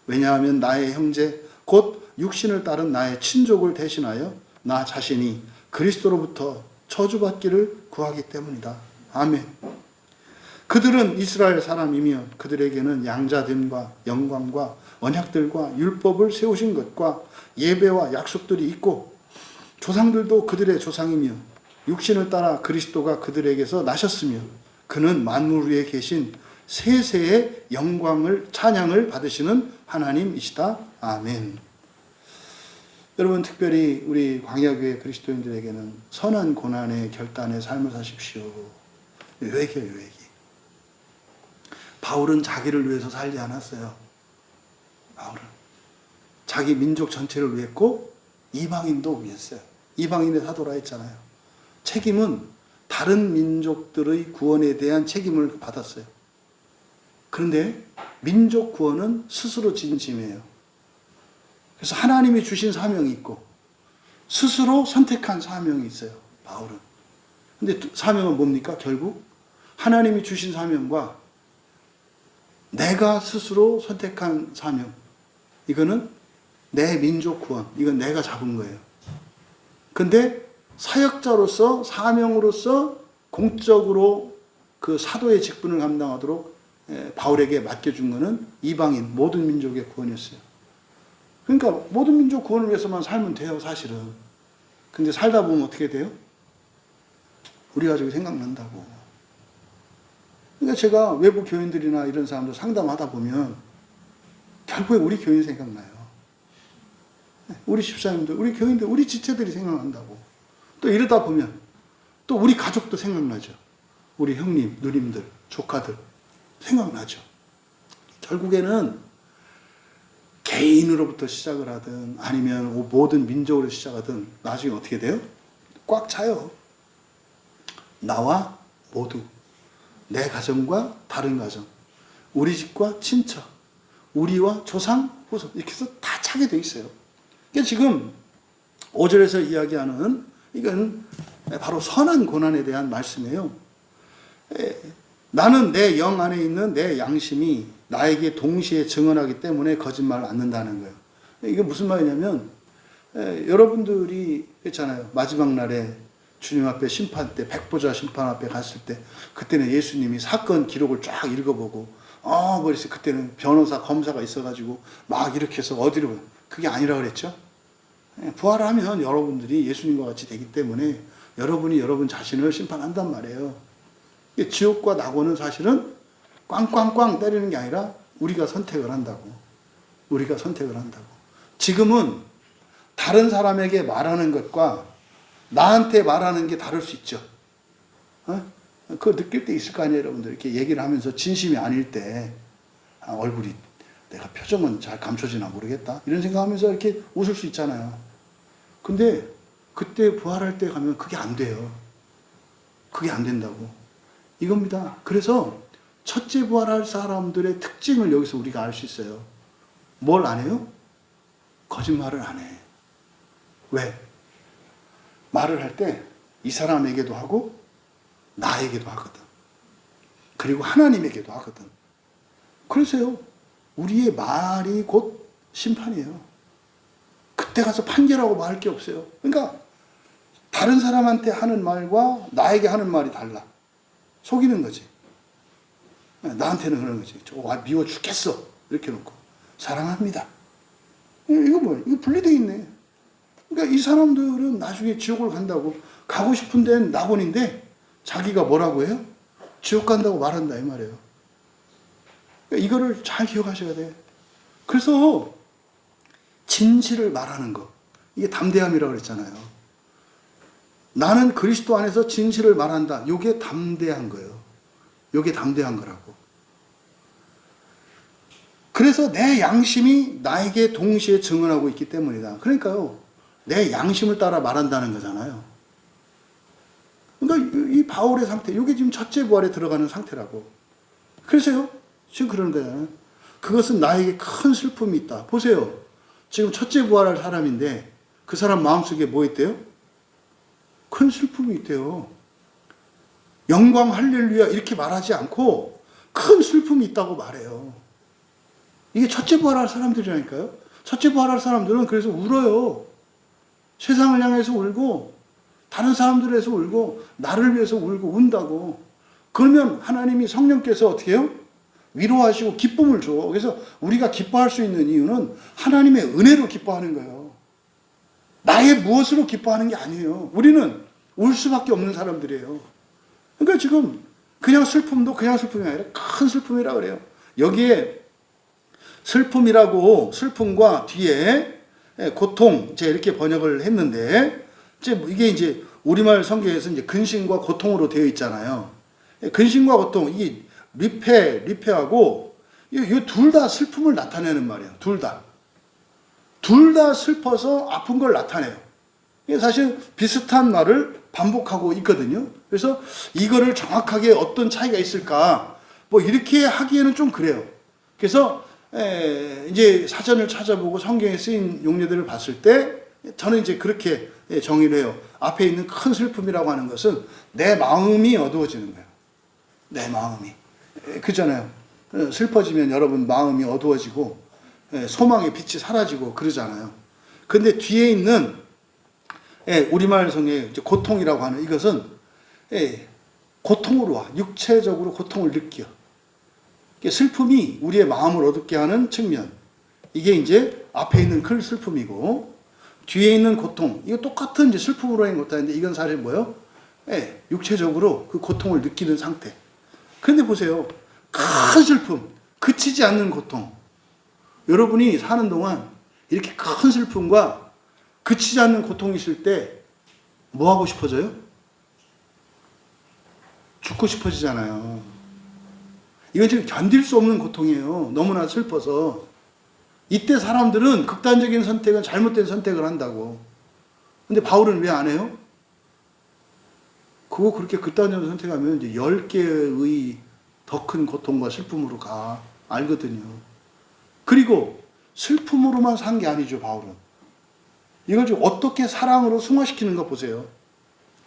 왜냐하면 나의 형제 곧 육신을 따른 나의 친족을 대신하여 나 자신이 그리스도로부터 저주받기를 구하기 때문이다. 아멘. 그들은 이스라엘 사람이며 그들에게는 양자됨과 영광과 언약들과 율법을 세우신 것과 예배와 약속들이 있고 조상들도 그들의 조상이며 육신을 따라 그리스도가 그들에게서 나셨으며 그는 만물 위에 계신 세세의 영광을 찬양을 받으시는 하나님이시다. 아멘. 여러분, 특별히 우리 광야교회 그리스도인들에게는 선한 고난의 결단의 삶을 사십시오. 요 얘기예요, 요 얘기. 바울은 자기를 위해서 살지 않았어요. 바울은 자기 민족 전체를 위했고 이방인도 위했어요. 이방인의 사도라 했잖아요. 책임은 다른 민족들의 구원에 대한 책임을 받았어요. 그런데 민족 구원은 스스로 진 짐이에요. 그래서 하나님이 주신 사명이 있고 스스로 선택한 사명이 있어요. 바울은. 근데 사명은 뭡니까? 결국 하나님이 주신 사명과 내가 스스로 선택한 사명, 이거는 내 민족 구원, 이건 내가 잡은 거예요. 근데 사역자로서 사명으로서 공적으로 그 사도의 직분을 감당하도록 바울에게 맡겨준 것은 이방인 모든 민족의 구원이었어요. 그러니까 모든 민족 구원을 위해서만 살면 돼요, 사실은. 근데 살다 보면 어떻게 돼요? 우리 가족이 생각난다고. 그러니까 제가 외부 교인들이나 이런 사람들 상담하다 보면 결국에 우리 교인 생각나요. 우리 집사님들, 우리 교인들, 우리 지체들이 생각난다고. 또 이러다 보면 또 우리 가족도 생각나죠. 우리 형님, 누님들, 조카들 생각나죠. 결국에는 개인으로부터 시작을 하든 아니면 모든 민족으로 시작하든 나중에 어떻게 돼요? 꽉 차요. 나와 모두, 내 가정과 다른 가정, 우리 집과 친척, 우리와 조상, 후손 이렇게 해서 다 차게 돼 있어요. 그러니까 지금 5절에서 이야기하는 이건 바로 선한 고난에 대한 말씀이에요. 나는 내 영 안에 있는 내 양심이 나에게 동시에 증언하기 때문에 거짓말을 않는다는 거예요. 이게 무슨 말이냐면 여러분들이 있잖아요. 마지막 날에 주님 앞에 심판 때, 백보자 심판 앞에 갔을 때, 그때는 예수님이 사건 기록을 쫙 읽어보고, 그래서 그때는 변호사, 검사가 있어가지고 막 이렇게 해서 어디로, 그게 아니라 그랬죠. 부활하면 여러분들이 예수님과 같이 되기 때문에 여러분이 여러분 자신을 심판한단 말이에요. 지옥과 낙원은 사실은 꽝꽝꽝 때리는 게 아니라 우리가 선택을 한다고. 우리가 선택을 한다고. 지금은 다른 사람에게 말하는 것과 나한테 말하는 게 다를 수 있죠. 그거 느낄 때 있을 거 아니에요, 여러분들. 이렇게 얘기를 하면서 진심이 아닐 때, 얼굴이 내가 표정은 잘 감춰지나 모르겠다. 이런 생각하면서 이렇게 웃을 수 있잖아요. 근데 그때 부활할 때 가면 그게 안 돼요. 그게 안 된다고. 이겁니다. 그래서 첫째 부활할 사람들의 특징을 여기서 우리가 알 수 있어요. 뭘 안 해요? 거짓말을 안 해. 왜? 말을 할 때 이 사람에게도 하고 나에게도 하거든. 그리고 하나님에게도 하거든. 그래서요, 우리의 말이 곧 심판이에요. 그때 가서 판결하고 말할 게 없어요. 그러니까 다른 사람한테 하는 말과 나에게 하는 말이 달라. 속이는 거지. 나한테는 그런 거지. 미워 죽겠어. 이렇게 놓고 사랑합니다. 이거 뭐야? 이거 분리되어 있네. 그러니까 이 사람들은 나중에 지옥을 간다고, 가고 싶은 데는 낙원인데 자기가 뭐라고 해요? 지옥 간다고 말한다 이 말이에요. 그러니까 이거를 잘 기억하셔야 돼. 그래서 진실을 말하는 거, 이게 담대함이라고 그랬잖아요. 나는 그리스도 안에서 진실을 말한다. 이게 담대한 거예요. 이게 담대한 거라고. 그래서 내 양심이 나에게 동시에 증언하고 있기 때문이다. 그러니까요, 내 양심을 따라 말한다는 거잖아요. 그러니까 이 바울의 상태, 이게 지금 첫째 부활에 들어가는 상태라고. 그래서요, 지금 그러는 거잖아요. 그것은 나에게 큰 슬픔이 있다. 보세요. 지금 첫째 부활할 사람인데 그 사람 마음속에 뭐 있대요? 큰 슬픔이 있대요. 영광 할렐루야 이렇게 말하지 않고 큰 슬픔이 있다고 말해요. 이게 첫째 부활할 사람들이라니까요. 첫째 부활할 사람들은 그래서 울어요. 세상을 향해서 울고 다른 사람들을 위해서 울고 나를 위해서 울고 운다고. 그러면 하나님이 성령께서 어떻게 해요? 위로하시고 기쁨을 줘. 그래서 우리가 기뻐할 수 있는 이유는 하나님의 은혜로 기뻐하는 거예요. 나의 무엇으로 기뻐하는 게 아니에요. 우리는 울 수밖에 없는 사람들이에요. 그러니까 지금 그냥 슬픔도 그냥 슬픔이 아니라 큰 슬픔이라 그래요. 여기에 슬픔이라고, 슬픔과 뒤에 고통, 제가 이렇게 번역을 했는데, 이게 이제 우리말 성경에서 이제 근심과 고통으로 되어 있잖아요. 근심과 고통, 이게 리페하고, 이 둘 다 슬픔을 나타내는 말이에요. 둘 다. 둘 다 슬퍼서 아픈 걸 나타내요. 이게 사실 비슷한 말을 반복하고 있거든요. 그래서 이거를 정확하게 어떤 차이가 있을까, 뭐 이렇게 하기에는 좀 그래요. 그래서 이제 사전을 찾아보고 성경에 쓰인 용례들을 봤을 때 저는 이제 그렇게 정의를 해요. 앞에 있는 큰 슬픔이라고 하는 것은 내 마음이 어두워지는 거예요. 내 마음이. 그잖아요. 슬퍼지면 여러분 마음이 어두워지고 소망의 빛이 사라지고 그러잖아요. 근데 뒤에 있는 우리말 성에 고통이라고 하는 이것은 고통으로 와. 육체적으로 고통을 느껴. 슬픔이 우리의 마음을 어둡게 하는 측면. 이게 이제 앞에 있는 큰 슬픔이고, 뒤에 있는 고통. 이거 똑같은 이제 슬픔으로 하는 것도 아닌데, 이건 사실 뭐예요? 육체적으로 그 고통을 느끼는 상태. 그런데 보세요. 큰 슬픔. 그치지 않는 고통. 여러분이 사는 동안 이렇게 큰 슬픔과 그치지 않는 고통이 있을 때 뭐 하고 싶어져요? 죽고 싶어지잖아요. 이건 지금 견딜 수 없는 고통이에요. 너무나 슬퍼서. 이때 사람들은 극단적인 선택은 잘못된 선택을 한다고. 근데 바울은 왜 안 해요? 그거 그렇게 극단적으로 선택하면 이제 10개의 더 큰 고통과 슬픔으로 가. 알거든요. 그리고 슬픔으로만 산 게 아니죠, 바울은. 이걸 지금 어떻게 사랑으로 승화시키는가 보세요.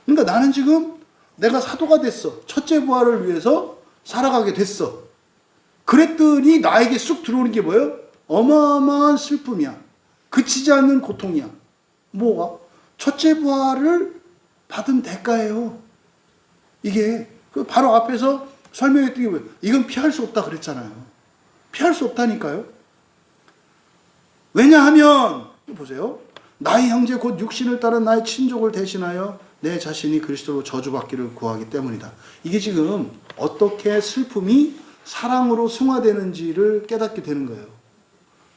그러니까 나는 지금 내가 사도가 됐어. 첫째 부활을 위해서 살아가게 됐어. 그랬더니 나에게 쑥 들어오는 게 뭐예요? 어마어마한 슬픔이야. 그치지 않는 고통이야. 뭐가? 첫째 부활을 받은 대가예요. 이게 그 바로 앞에서 설명했던 게 뭐예요? 이건 피할 수 없다 그랬잖아요. 피할 수 없다니까요. 왜냐하면 보세요. 나의 형제 곧 육신을 따른 나의 친족을 대신하여 내 자신이 그리스도로 저주받기를 구하기 때문이다. 이게 지금 어떻게 슬픔이 사랑으로 승화되는지를 깨닫게 되는 거예요.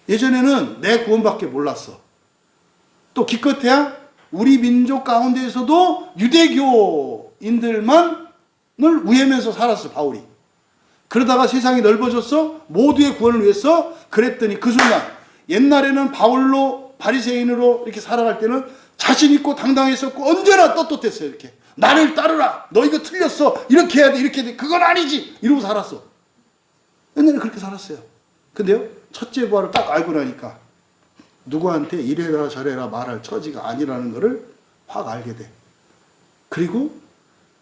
예전에는 내 구원밖에 몰랐어. 또 기껏해야 우리 민족 가운데에서도 유대교인들만을 우애면서 살았어, 바울이. 그러다가 세상이 넓어졌어. 모두의 구원을 위해서. 그랬더니 그 순간, 옛날에는 바울로 바리새인으로 이렇게 살아갈 때는 자신 있고 당당했었고 언제나 떳떳했어요. 이렇게 나를 따르라. 너 이거 틀렸어. 이렇게 해야 돼. 이렇게 해야 돼. 그건 아니지. 이러고 살았어. 옛날에 그렇게 살았어요. 근데요, 첫째 부활을 딱 알고 나니까 누구한테 이래라 저래라 말할 처지가 아니라는 것을 확 알게 돼. 그리고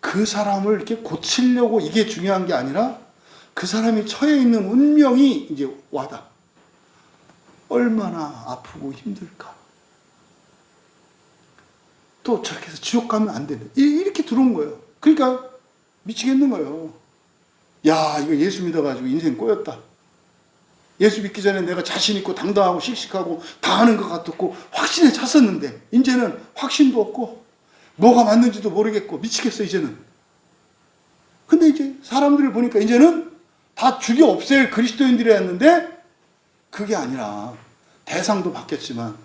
그 사람을 이렇게 고치려고 이게 중요한 게 아니라 그 사람이 처해 있는 운명이 이제 와닿아. 얼마나 아프고 힘들까. 또 저렇게 해서 지옥 가면 안 되네. 이렇게 들어온 거예요. 그러니까 미치겠는 거예요. 야, 이거 예수 믿어가지고 인생 꼬였다. 예수 믿기 전에 내가 자신 있고 당당하고 씩씩하고 다 아는 것 같았고 확신에 찼었는데 이제는 확신도 없고 뭐가 맞는지도 모르겠고 미치겠어 이제는. 근데 이제 사람들을 보니까 이제는 다 죽여 없앨 그리스도인들이었는데 그게 아니라 대상도 바뀌었지만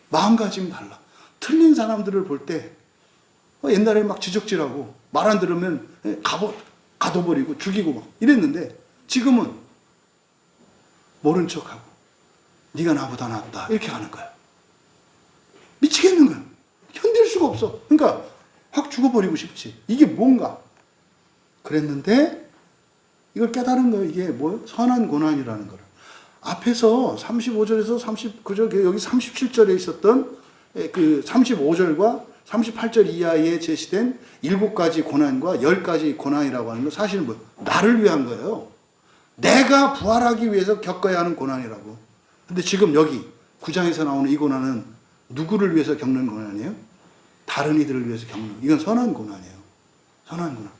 마음가짐이 달라. 틀린 사람들을 볼 때 옛날에 막 지적질하고 말 안 들으면 가둬버리고 죽이고 막 이랬는데 지금은 모른 척하고 네가 나보다 낫다 이렇게 하는 거야. 미치겠는 거야. 견딜 수가 없어. 그러니까 확 죽어버리고 싶지. 이게 뭔가. 그랬는데 이걸 깨달은 거예요. 이게 뭐예요? 선한 고난이라는 거를. 앞에서 35절에서 39절, 여기 37절에 있었던 그 35절과 38절 이하에 제시된 7가지 고난과 10가지 고난이라고 하는 건 사실은 뭐예요? 나를 위한 거예요. 내가 부활하기 위해서 겪어야 하는 고난이라고. 근데 지금 여기 9장에서 나오는 이 고난은 누구를 위해서 겪는 고난이에요? 다른 이들을 위해서 겪는. 이건 선한 고난이에요. 선한 고난.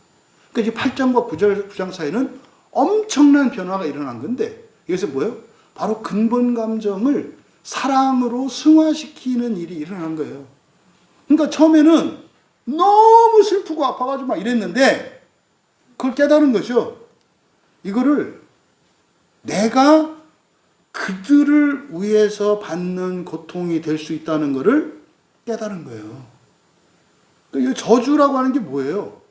그러니까 이제 8장과 9장 사이는 엄청난 변화가 일어난 건데 이것이 뭐예요? 바로 근본 감정을 사랑으로 승화시키는 일이 일어난 거예요. 그러니까 처음에는 너무 슬프고 아파가지고 막 이랬는데 그걸 깨달은 거죠. 이거를 내가 그들을 위해서 받는 고통이 될 수 있다는 것을 깨달은 거예요. 그러니까 이 저주라고 하는 게 뭐예요?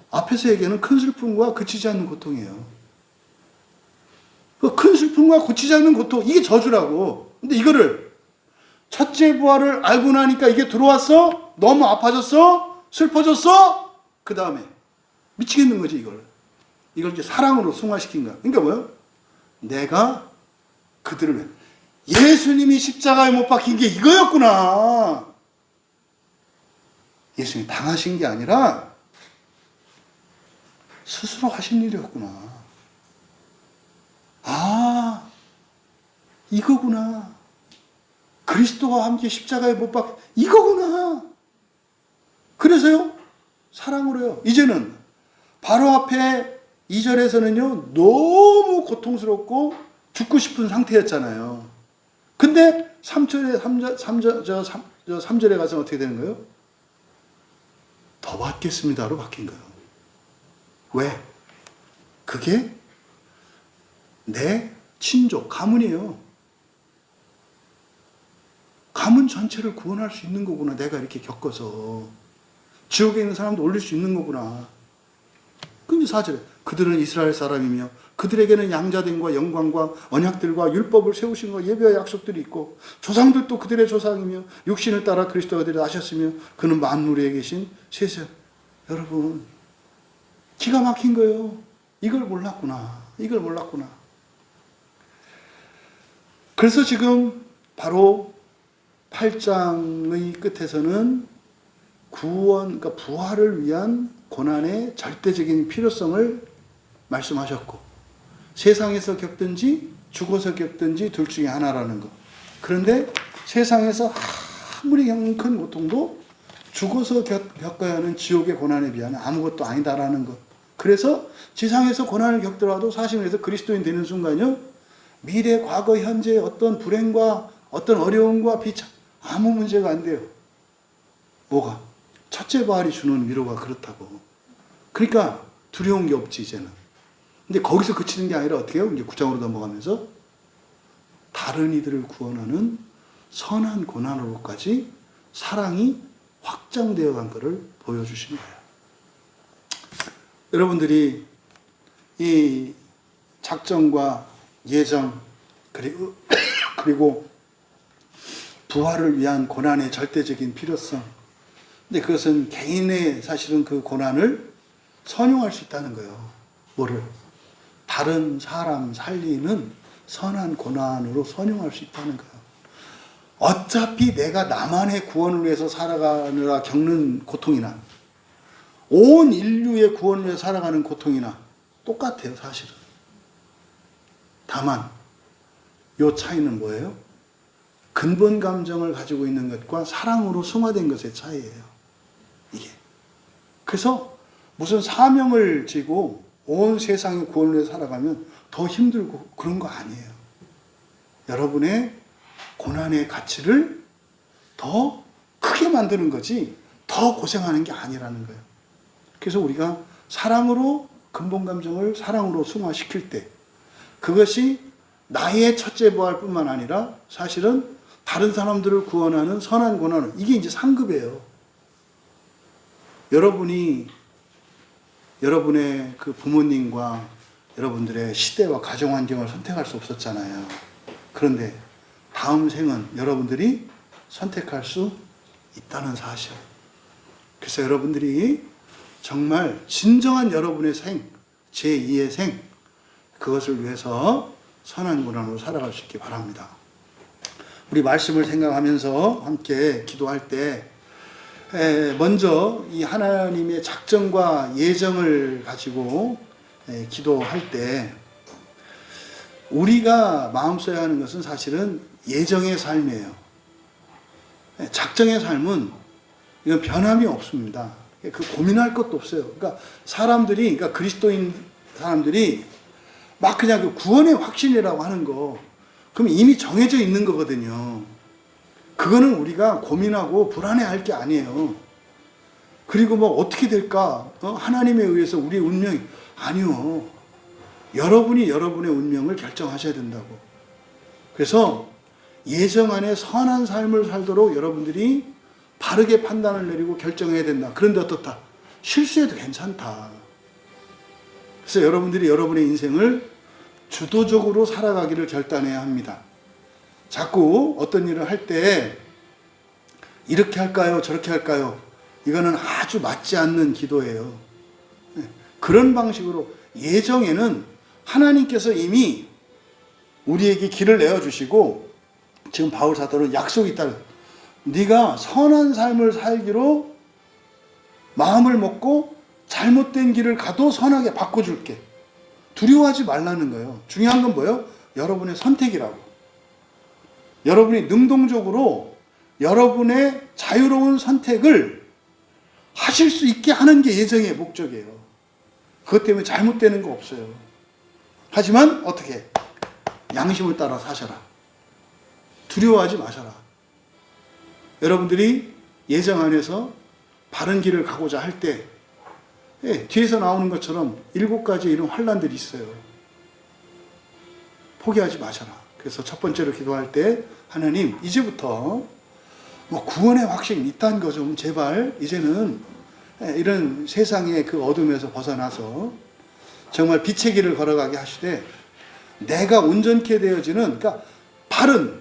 앞에서 얘기하는 큰 슬픔과 그치지 않는 고통이에요. 그 큰 슬픔과 그치지 않는 고통, 이게 저주라고. 근데 이거를 첫째 부활을 알고 나니까 이게 들어왔어? 너무 아파졌어? 슬퍼졌어? 그 다음에 미치겠는 거지 이걸. 이걸 이제 사랑으로 승화시킨 거야. 그러니까 뭐예요? 내가 그들을 예수님이 십자가에 못 박힌 게 이거였구나. 예수님이 당하신 게 아니라 스스로 하신 일이었구나. 아, 이거구나. 그리스도와 함께 십자가에 못 박힌 이거구나. 그래서요, 사랑으로요. 이제는 바로 앞에 2절에서는요, 너무 고통스럽고 죽고 싶은 상태였잖아요. 근데 3절에 가서 어떻게 되는 거예요? 더 받겠습니다로 바뀐 거예요. 왜? 그게 내 친족, 가문이에요. 가문 전체를 구원할 수 있는 거구나. 내가 이렇게 겪어서. 지옥에 있는 사람도 올릴 수 있는 거구나. 근데 4절에 그들은 이스라엘 사람이며 그들에게는 양자됨과 영광과 언약들과 율법을 세우신 것 예배와 약속들이 있고 조상들도 그들의 조상이며 육신을 따라 그리스도가 되려 하셨으며 그는 만물 위에 계신 세세. 여러분, 기가 막힌 거예요. 이걸 몰랐구나. 이걸 몰랐구나. 그래서 지금 바로 8장의 끝에서는 구원, 그러니까 부활을 위한 고난의 절대적인 필요성을 말씀하셨고, 세상에서 겪든지 죽어서 겪든지 둘 중에 하나라는 것. 그런데 세상에서 아무리 겪는 큰 고통도 죽어서 겪어야 하는 지옥의 고난에 비하면 아무것도 아니다라는 것. 그래서 지상에서 고난을 겪더라도 사실 그래서 그리스도인 되는 순간요, 미래, 과거, 현재 어떤 불행과 어떤 어려움과 비참 아무 문제가 안 돼요. 뭐가? 첫째 부활이 주는 위로가 그렇다고. 그러니까 두려운 게 없지 이제는. 근데 거기서 그치는 게 아니라 어떻게 해요? 이제 9장으로 넘어가면서 다른 이들을 구원하는 선한 고난으로까지 사랑이 확장되어 간 것을 보여주신 거예요. 여러분들이 이 작정과 예정 그리고 부활을 위한 고난의 절대적인 필요성. 근데 그것은 개인의 사실은 그 고난을 선용할 수 있다는 거예요. 뭐를? 다른 사람 살리는 선한 고난으로 선용할 수 있다는 거예요. 어차피 내가 나만의 구원을 위해서 살아가느라 겪는 고통이나 온 인류의 구원을 위해서 살아가는 고통이나 똑같아요, 사실은. 다만 요 차이는 뭐예요? 근본 감정을 가지고 있는 것과 사랑으로 승화된 것의 차이예요. 이게. 그래서 무슨 사명을 지고 온 세상의 구원을 위해서 살아가면 더 힘들고 그런 거 아니에요. 여러분의 고난의 가치를 더 크게 만드는 거지 더 고생하는 게 아니라는 거예요. 그래서 우리가 사랑으로 근본 감정을 사랑으로 승화시킬 때 그것이 나의 첫째 부활뿐만 아니라 사실은 다른 사람들을 구원하는 선한 고난을, 이게 이제 상급이에요. 여러분이 여러분의 그 부모님과 여러분들의 시대와 가정 환경을 선택할 수 없었잖아요. 그런데 다음 생은 여러분들이 선택할 수 있다는 사실. 그래서 여러분들이 정말 진정한 여러분의 생, 제2의 생, 그것을 위해서 선한 고난으로 살아갈 수 있기 바랍니다. 우리 말씀을 생각하면서 함께 기도할 때 먼저 이 하나님의 작정과 예정을 가지고 기도할 때 우리가 마음 써야 하는 것은 사실은 예정의 삶이에요. 작정의 삶은 이건 변함이 없습니다. 그 고민할 것도 없어요. 그러니까 사람들이, 그러니까 그리스도인 사람들이 막 그냥 그 구원의 확신이라고 하는 거, 그럼 이미 정해져 있는 거거든요. 그거는 우리가 고민하고 불안해할 게 아니에요. 그리고 뭐 어떻게 될까? 하나님에 의해서 우리의 운명이, 아니요. 여러분이 여러분의 운명을 결정하셔야 된다고. 그래서 예정 안에 선한 삶을 살도록 여러분들이 바르게 판단을 내리고 결정해야 된다. 그런데 어떻다? 실수해도 괜찮다. 그래서 여러분들이 여러분의 인생을 주도적으로 살아가기를 결단해야 합니다. 자꾸 어떤 일을 할 때 이렇게 할까요? 저렇게 할까요? 이거는 아주 맞지 않는 기도예요. 그런 방식으로 예정에는 하나님께서 이미 우리에게 길을 내어주시고 지금 바울 사도는 약속이 있다. 네가 선한 삶을 살기로 마음을 먹고 잘못된 길을 가도 선하게 바꿔줄게. 두려워하지 말라는 거예요. 중요한 건 뭐예요? 여러분의 선택이라고. 여러분이 능동적으로 여러분의 자유로운 선택을 하실 수 있게 하는 게 예정의 목적이에요. 그것 때문에 잘못되는 거 없어요. 하지만 어떻게? 양심을 따라 사셔라. 두려워하지 마셔라. 여러분들이 예정 안에서 바른 길을 가고자 할 때 뒤에서 나오는 것처럼 7가지 이런 환난들이 있어요. 포기하지 마셔라. 그래서 첫 번째로 기도할 때 하나님 이제부터 뭐 구원의 확신이 있다는 거 좀 제발 이제는 이런 세상의 그 어둠에서 벗어나서 정말 빛의 길을 걸어가게 하시되 내가 온전케 되어지는, 그러니까 바른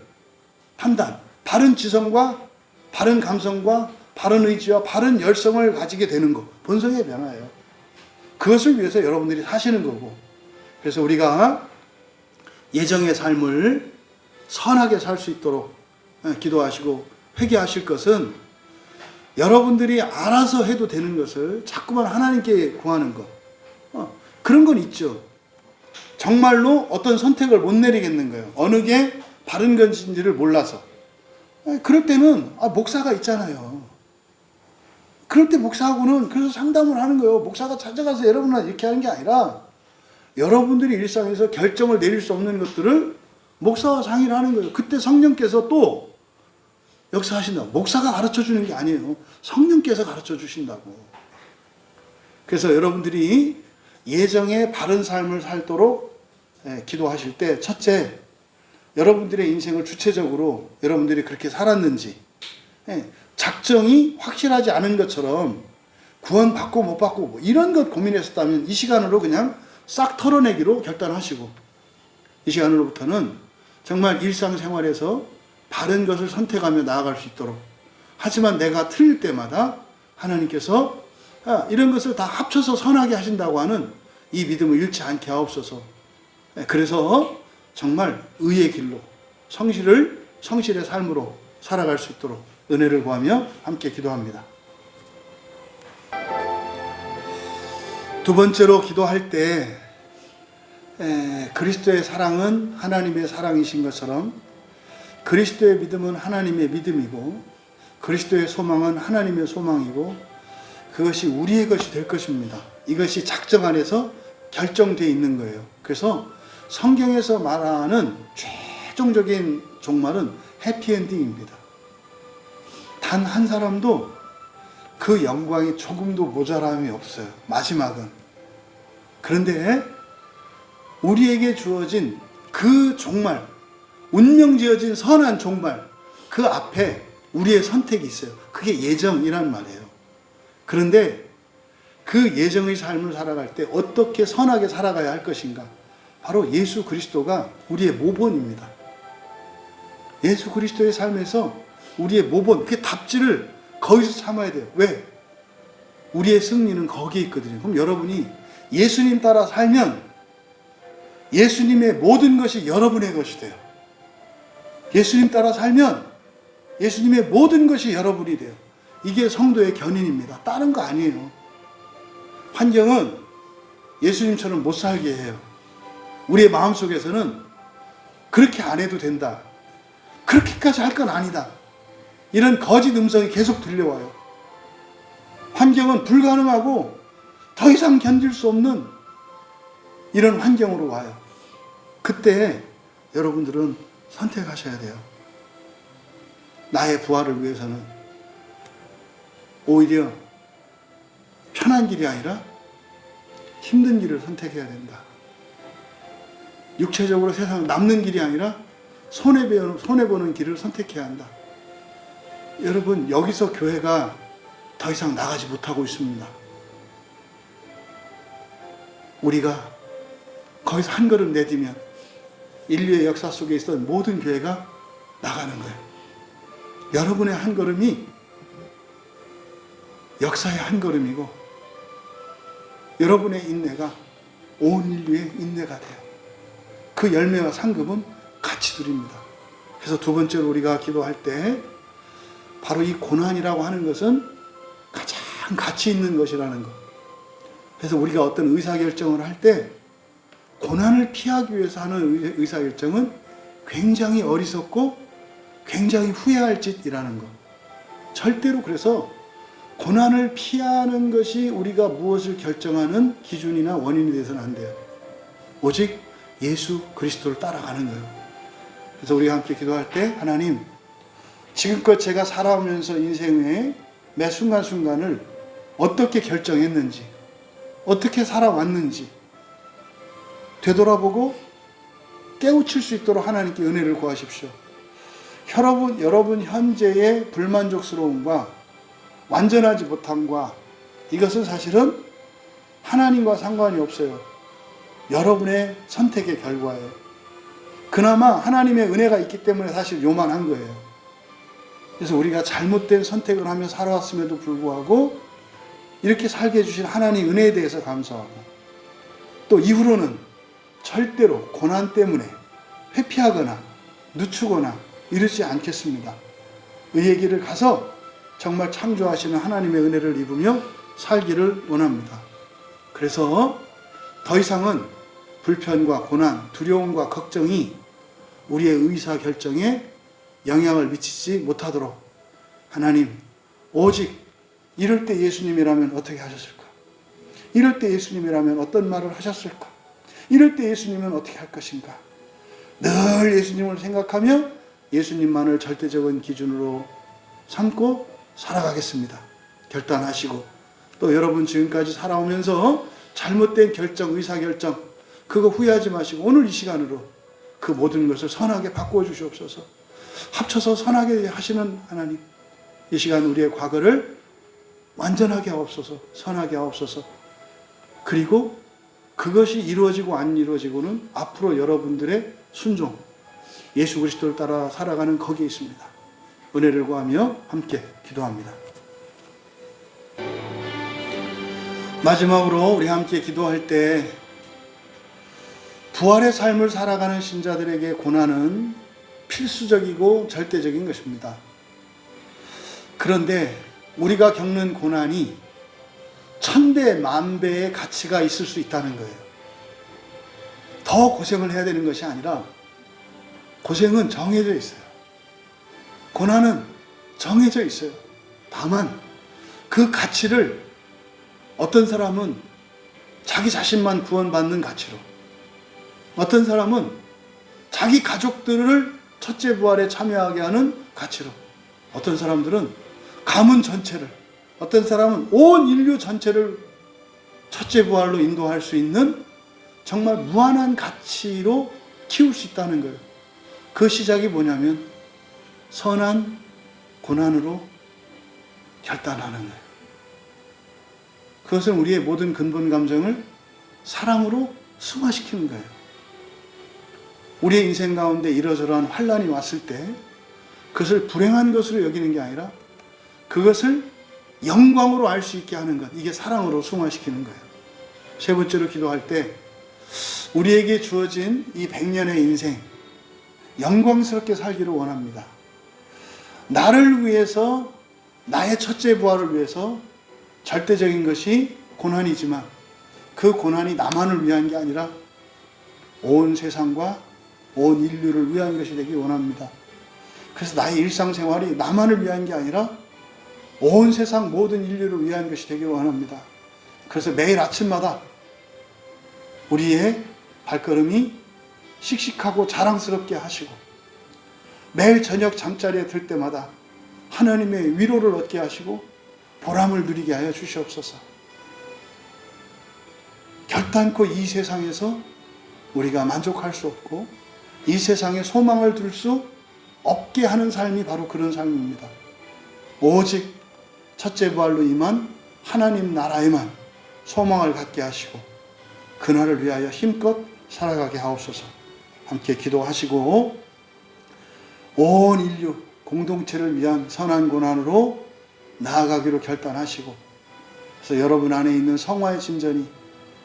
판단, 바른 지성과 바른 감성과 바른 의지와 바른 열성을 가지게 되는 것. 본성의 변화예요. 그것을 위해서 여러분들이 사시는 거고, 그래서 우리가 예정의 삶을 선하게 살 수 있도록 기도하시고 회개하실 것은 여러분들이 알아서 해도 되는 것을 자꾸만 하나님께 구하는 것, 그런 건 있죠. 정말로 어떤 선택을 못 내리겠는 거예요. 어느 게 바른 것인지를 몰라서. 그럴 때는 목사가 있잖아요. 그럴 때 목사하고는 그래서 상담을 하는 거예요. 목사가 찾아가서 여러분한테 이렇게 하는 게 아니라 여러분들이 일상에서 결정을 내릴 수 없는 것들을 목사와 상의를 하는 거예요. 그때 성령께서 또 역사하신다고. 목사가 가르쳐 주는 게 아니에요. 성령께서 가르쳐 주신다고. 그래서 여러분들이 예정의 바른 삶을 살도록 기도하실 때, 첫째, 여러분들의 인생을 주체적으로 여러분들이 그렇게 살았는지, 작정이 확실하지 않은 것처럼 구원받고 못 받고 뭐 이런 것 고민했었다면 이 시간으로 그냥 싹 털어내기로 결단하시고, 이 시간으로부터는 정말 일상생활에서 바른 것을 선택하며 나아갈 수 있도록, 하지만 내가 틀릴 때마다 하나님께서 이런 것을 다 합쳐서 선하게 하신다고 하는 이 믿음을 잃지 않게 하옵소서. 그래서 정말 의의 길로 성실의 삶으로 살아갈 수 있도록 은혜를 구하며 함께 기도합니다. 두 번째로 기도할 때 그리스도의 사랑은 하나님의 사랑이신 것처럼 그리스도의 믿음은 하나님의 믿음이고 그리스도의 소망은 하나님의 소망이고 그것이 우리의 것이 될 것입니다. 이것이 작정 안에서 결정되어 있는 거예요. 그래서 성경에서 말하는 최종적인 종말은 해피엔딩입니다. 단 한 사람도 그 영광이 조금도 모자람이 없어요. 마지막은. 그런데 우리에게 주어진 그 종말, 운명지어진 선한 종말, 그 앞에 우리의 선택이 있어요. 그게 예정이란 말이에요. 그런데 그 예정의 삶을 살아갈 때 어떻게 선하게 살아가야 할 것인가? 바로 예수 그리스도가 우리의 모본입니다. 예수 그리스도의 삶에서 우리의 모본, 그 답지를 거기서 참아야 돼요. 왜? 우리의 승리는 거기에 있거든요. 그럼 여러분이 예수님 따라 살면 예수님의 모든 것이 여러분의 것이 돼요. 예수님 따라 살면 예수님의 모든 것이 여러분이 돼요. 이게 성도의 견인입니다. 다른 거 아니에요. 환경은 예수님처럼 못 살게 해요. 우리의 마음속에서는 그렇게 안 해도 된다. 그렇게까지 할 건 아니다. 이런 거짓 음성이 계속 들려와요. 환경은 불가능하고 더 이상 견딜 수 없는 이런 환경으로 와요. 그때 여러분들은 선택하셔야 돼요. 나의 부활을 위해서는 오히려 편한 길이 아니라 힘든 길을 선택해야 된다. 육체적으로 세상을 남는 길이 아니라 손해보는 길을 선택해야 한다. 여러분, 여기서 교회가 더 이상 나가지 못하고 있습니다. 우리가 거기서 한 걸음 내디면 인류의 역사 속에 있던 모든 교회가 나가는 거예요. 여러분의 한 걸음이 역사의 한 걸음이고 여러분의 인내가 온 인류의 인내가 돼요. 그 열매와 상급은 같이 드립니다. 그래서 두 번째로 우리가 기도할 때 바로 이 고난이라고 하는 것은 가장 가치 있는 것이라는 것. 그래서 우리가 어떤 의사결정을 할 때 고난을 피하기 위해서 하는 의사결정은 굉장히 어리석고 굉장히 후회할 짓이라는 것. 절대로 그래서 고난을 피하는 것이 우리가 무엇을 결정하는 기준이나 원인이 되어서는 안 돼요. 오직 예수 그리스도를 따라가는 거예요. 그래서 우리가 함께 기도할 때 하나님, 지금껏 제가 살아오면서 인생의 매 순간순간을 어떻게 결정했는지, 어떻게 살아왔는지 되돌아보고 깨우칠 수 있도록 하나님께 은혜를 구하십시오. 여러분 현재의 불만족스러움과 완전하지 못함과 이것은 사실은 하나님과 상관이 없어요. 여러분의 선택의 결과예요. 그나마 하나님의 은혜가 있기 때문에 사실 요만한 거예요. 그래서 우리가 잘못된 선택을 하며 살아왔음에도 불구하고 이렇게 살게 해주신 하나님 은혜에 대해서 감사하고, 또 이후로는 절대로 고난 때문에 회피하거나 늦추거나 이러지 않겠습니다. 의의 길을 가서 정말 창조하시는 하나님의 은혜를 입으며 살기를 원합니다. 그래서 더 이상은 불편과 고난, 두려움과 걱정이 우리의 의사결정에 영향을 미치지 못하도록, 하나님, 오직 이럴 때 예수님이라면 어떻게 하셨을까? 이럴 때 예수님이라면 어떤 말을 하셨을까? 이럴 때 예수님은 어떻게 할 것인가? 늘 예수님을 생각하며 예수님만을 절대적인 기준으로 삼고 살아가겠습니다. 결단하시고, 또 여러분 지금까지 살아오면서 잘못된 결정, 의사결정, 그거 후회하지 마시고 오늘 이 시간으로 그 모든 것을 선하게 바꾸어 주시옵소서. 합쳐서 선하게 하시는 하나님, 이 시간 우리의 과거를 완전하게 하옵소서, 선하게 하옵소서. 그리고 그것이 이루어지고 안 이루어지고는 앞으로 여러분들의 순종, 예수 그리스도를 따라 살아가는 거기에 있습니다. 은혜를 구하며 함께 기도합니다. 마지막으로 우리 함께 기도할 때, 부활의 삶을 살아가는 신자들에게 고난은 필수적이고 절대적인 것입니다. 그런데 우리가 겪는 고난이 천배, 만배의 가치가 있을 수 있다는 거예요. 더 고생을 해야 되는 것이 아니라 고생은 정해져 있어요. 고난은 정해져 있어요. 다만 그 가치를 어떤 사람은 자기 자신만 구원받는 가치로, 어떤 사람은 자기 가족들을 첫째 부활에 참여하게 하는 가치로, 어떤 사람들은 가문 전체를, 어떤 사람은 온 인류 전체를 첫째 부활로 인도할 수 있는 정말 무한한 가치로 키울 수 있다는 거예요. 그 시작이 뭐냐면 선한 고난으로 결단하는 거예요. 그것은 우리의 모든 근본 감정을 사랑으로 승화시키는 거예요. 우리의 인생 가운데 이러저러한 환난이 왔을 때 그것을 불행한 것으로 여기는 게 아니라 그것을 영광으로 알 수 있게 하는 것, 이게 사랑으로 승화시키는 거예요. 세 번째로 기도할 때 우리에게 주어진 이 100년의 인생 영광스럽게 살기를 원합니다. 나를 위해서, 나의 첫째 부활을 위해서 절대적인 것이 고난이지만 그 고난이 나만을 위한 게 아니라 온 세상과 온 인류를 위한 것이 되기 원합니다. 그래서 나의 일상생활이 나만을 위한 게 아니라 온 세상 모든 인류를 위한 것이 되기 원합니다. 그래서 매일 아침마다 우리의 발걸음이 씩씩하고 자랑스럽게 하시고, 매일 저녁 잠자리에 들 때마다 하나님의 위로를 얻게 하시고 보람을 누리게 하여 주시옵소서. 결단코 이 세상에서 우리가 만족할 수 없고 이 세상에 소망을 둘 수 없게 하는 삶이 바로 그런 삶입니다. 오직 첫째 부활로 임한 하나님 나라에만 소망을 갖게 하시고 그날을 위하여 힘껏 살아가게 하옵소서. 함께 기도하시고 온 인류 공동체를 위한 선한 고난으로 나아가기로 결단하시고, 그래서 여러분 안에 있는 성화의 진전이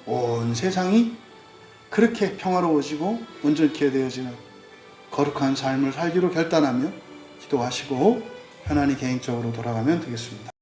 온 세상이 그렇게 평화로워지고 온전케 되어지는 거룩한 삶을 살기로 결단하며 기도하시고 편안히 개인적으로 돌아가면 되겠습니다.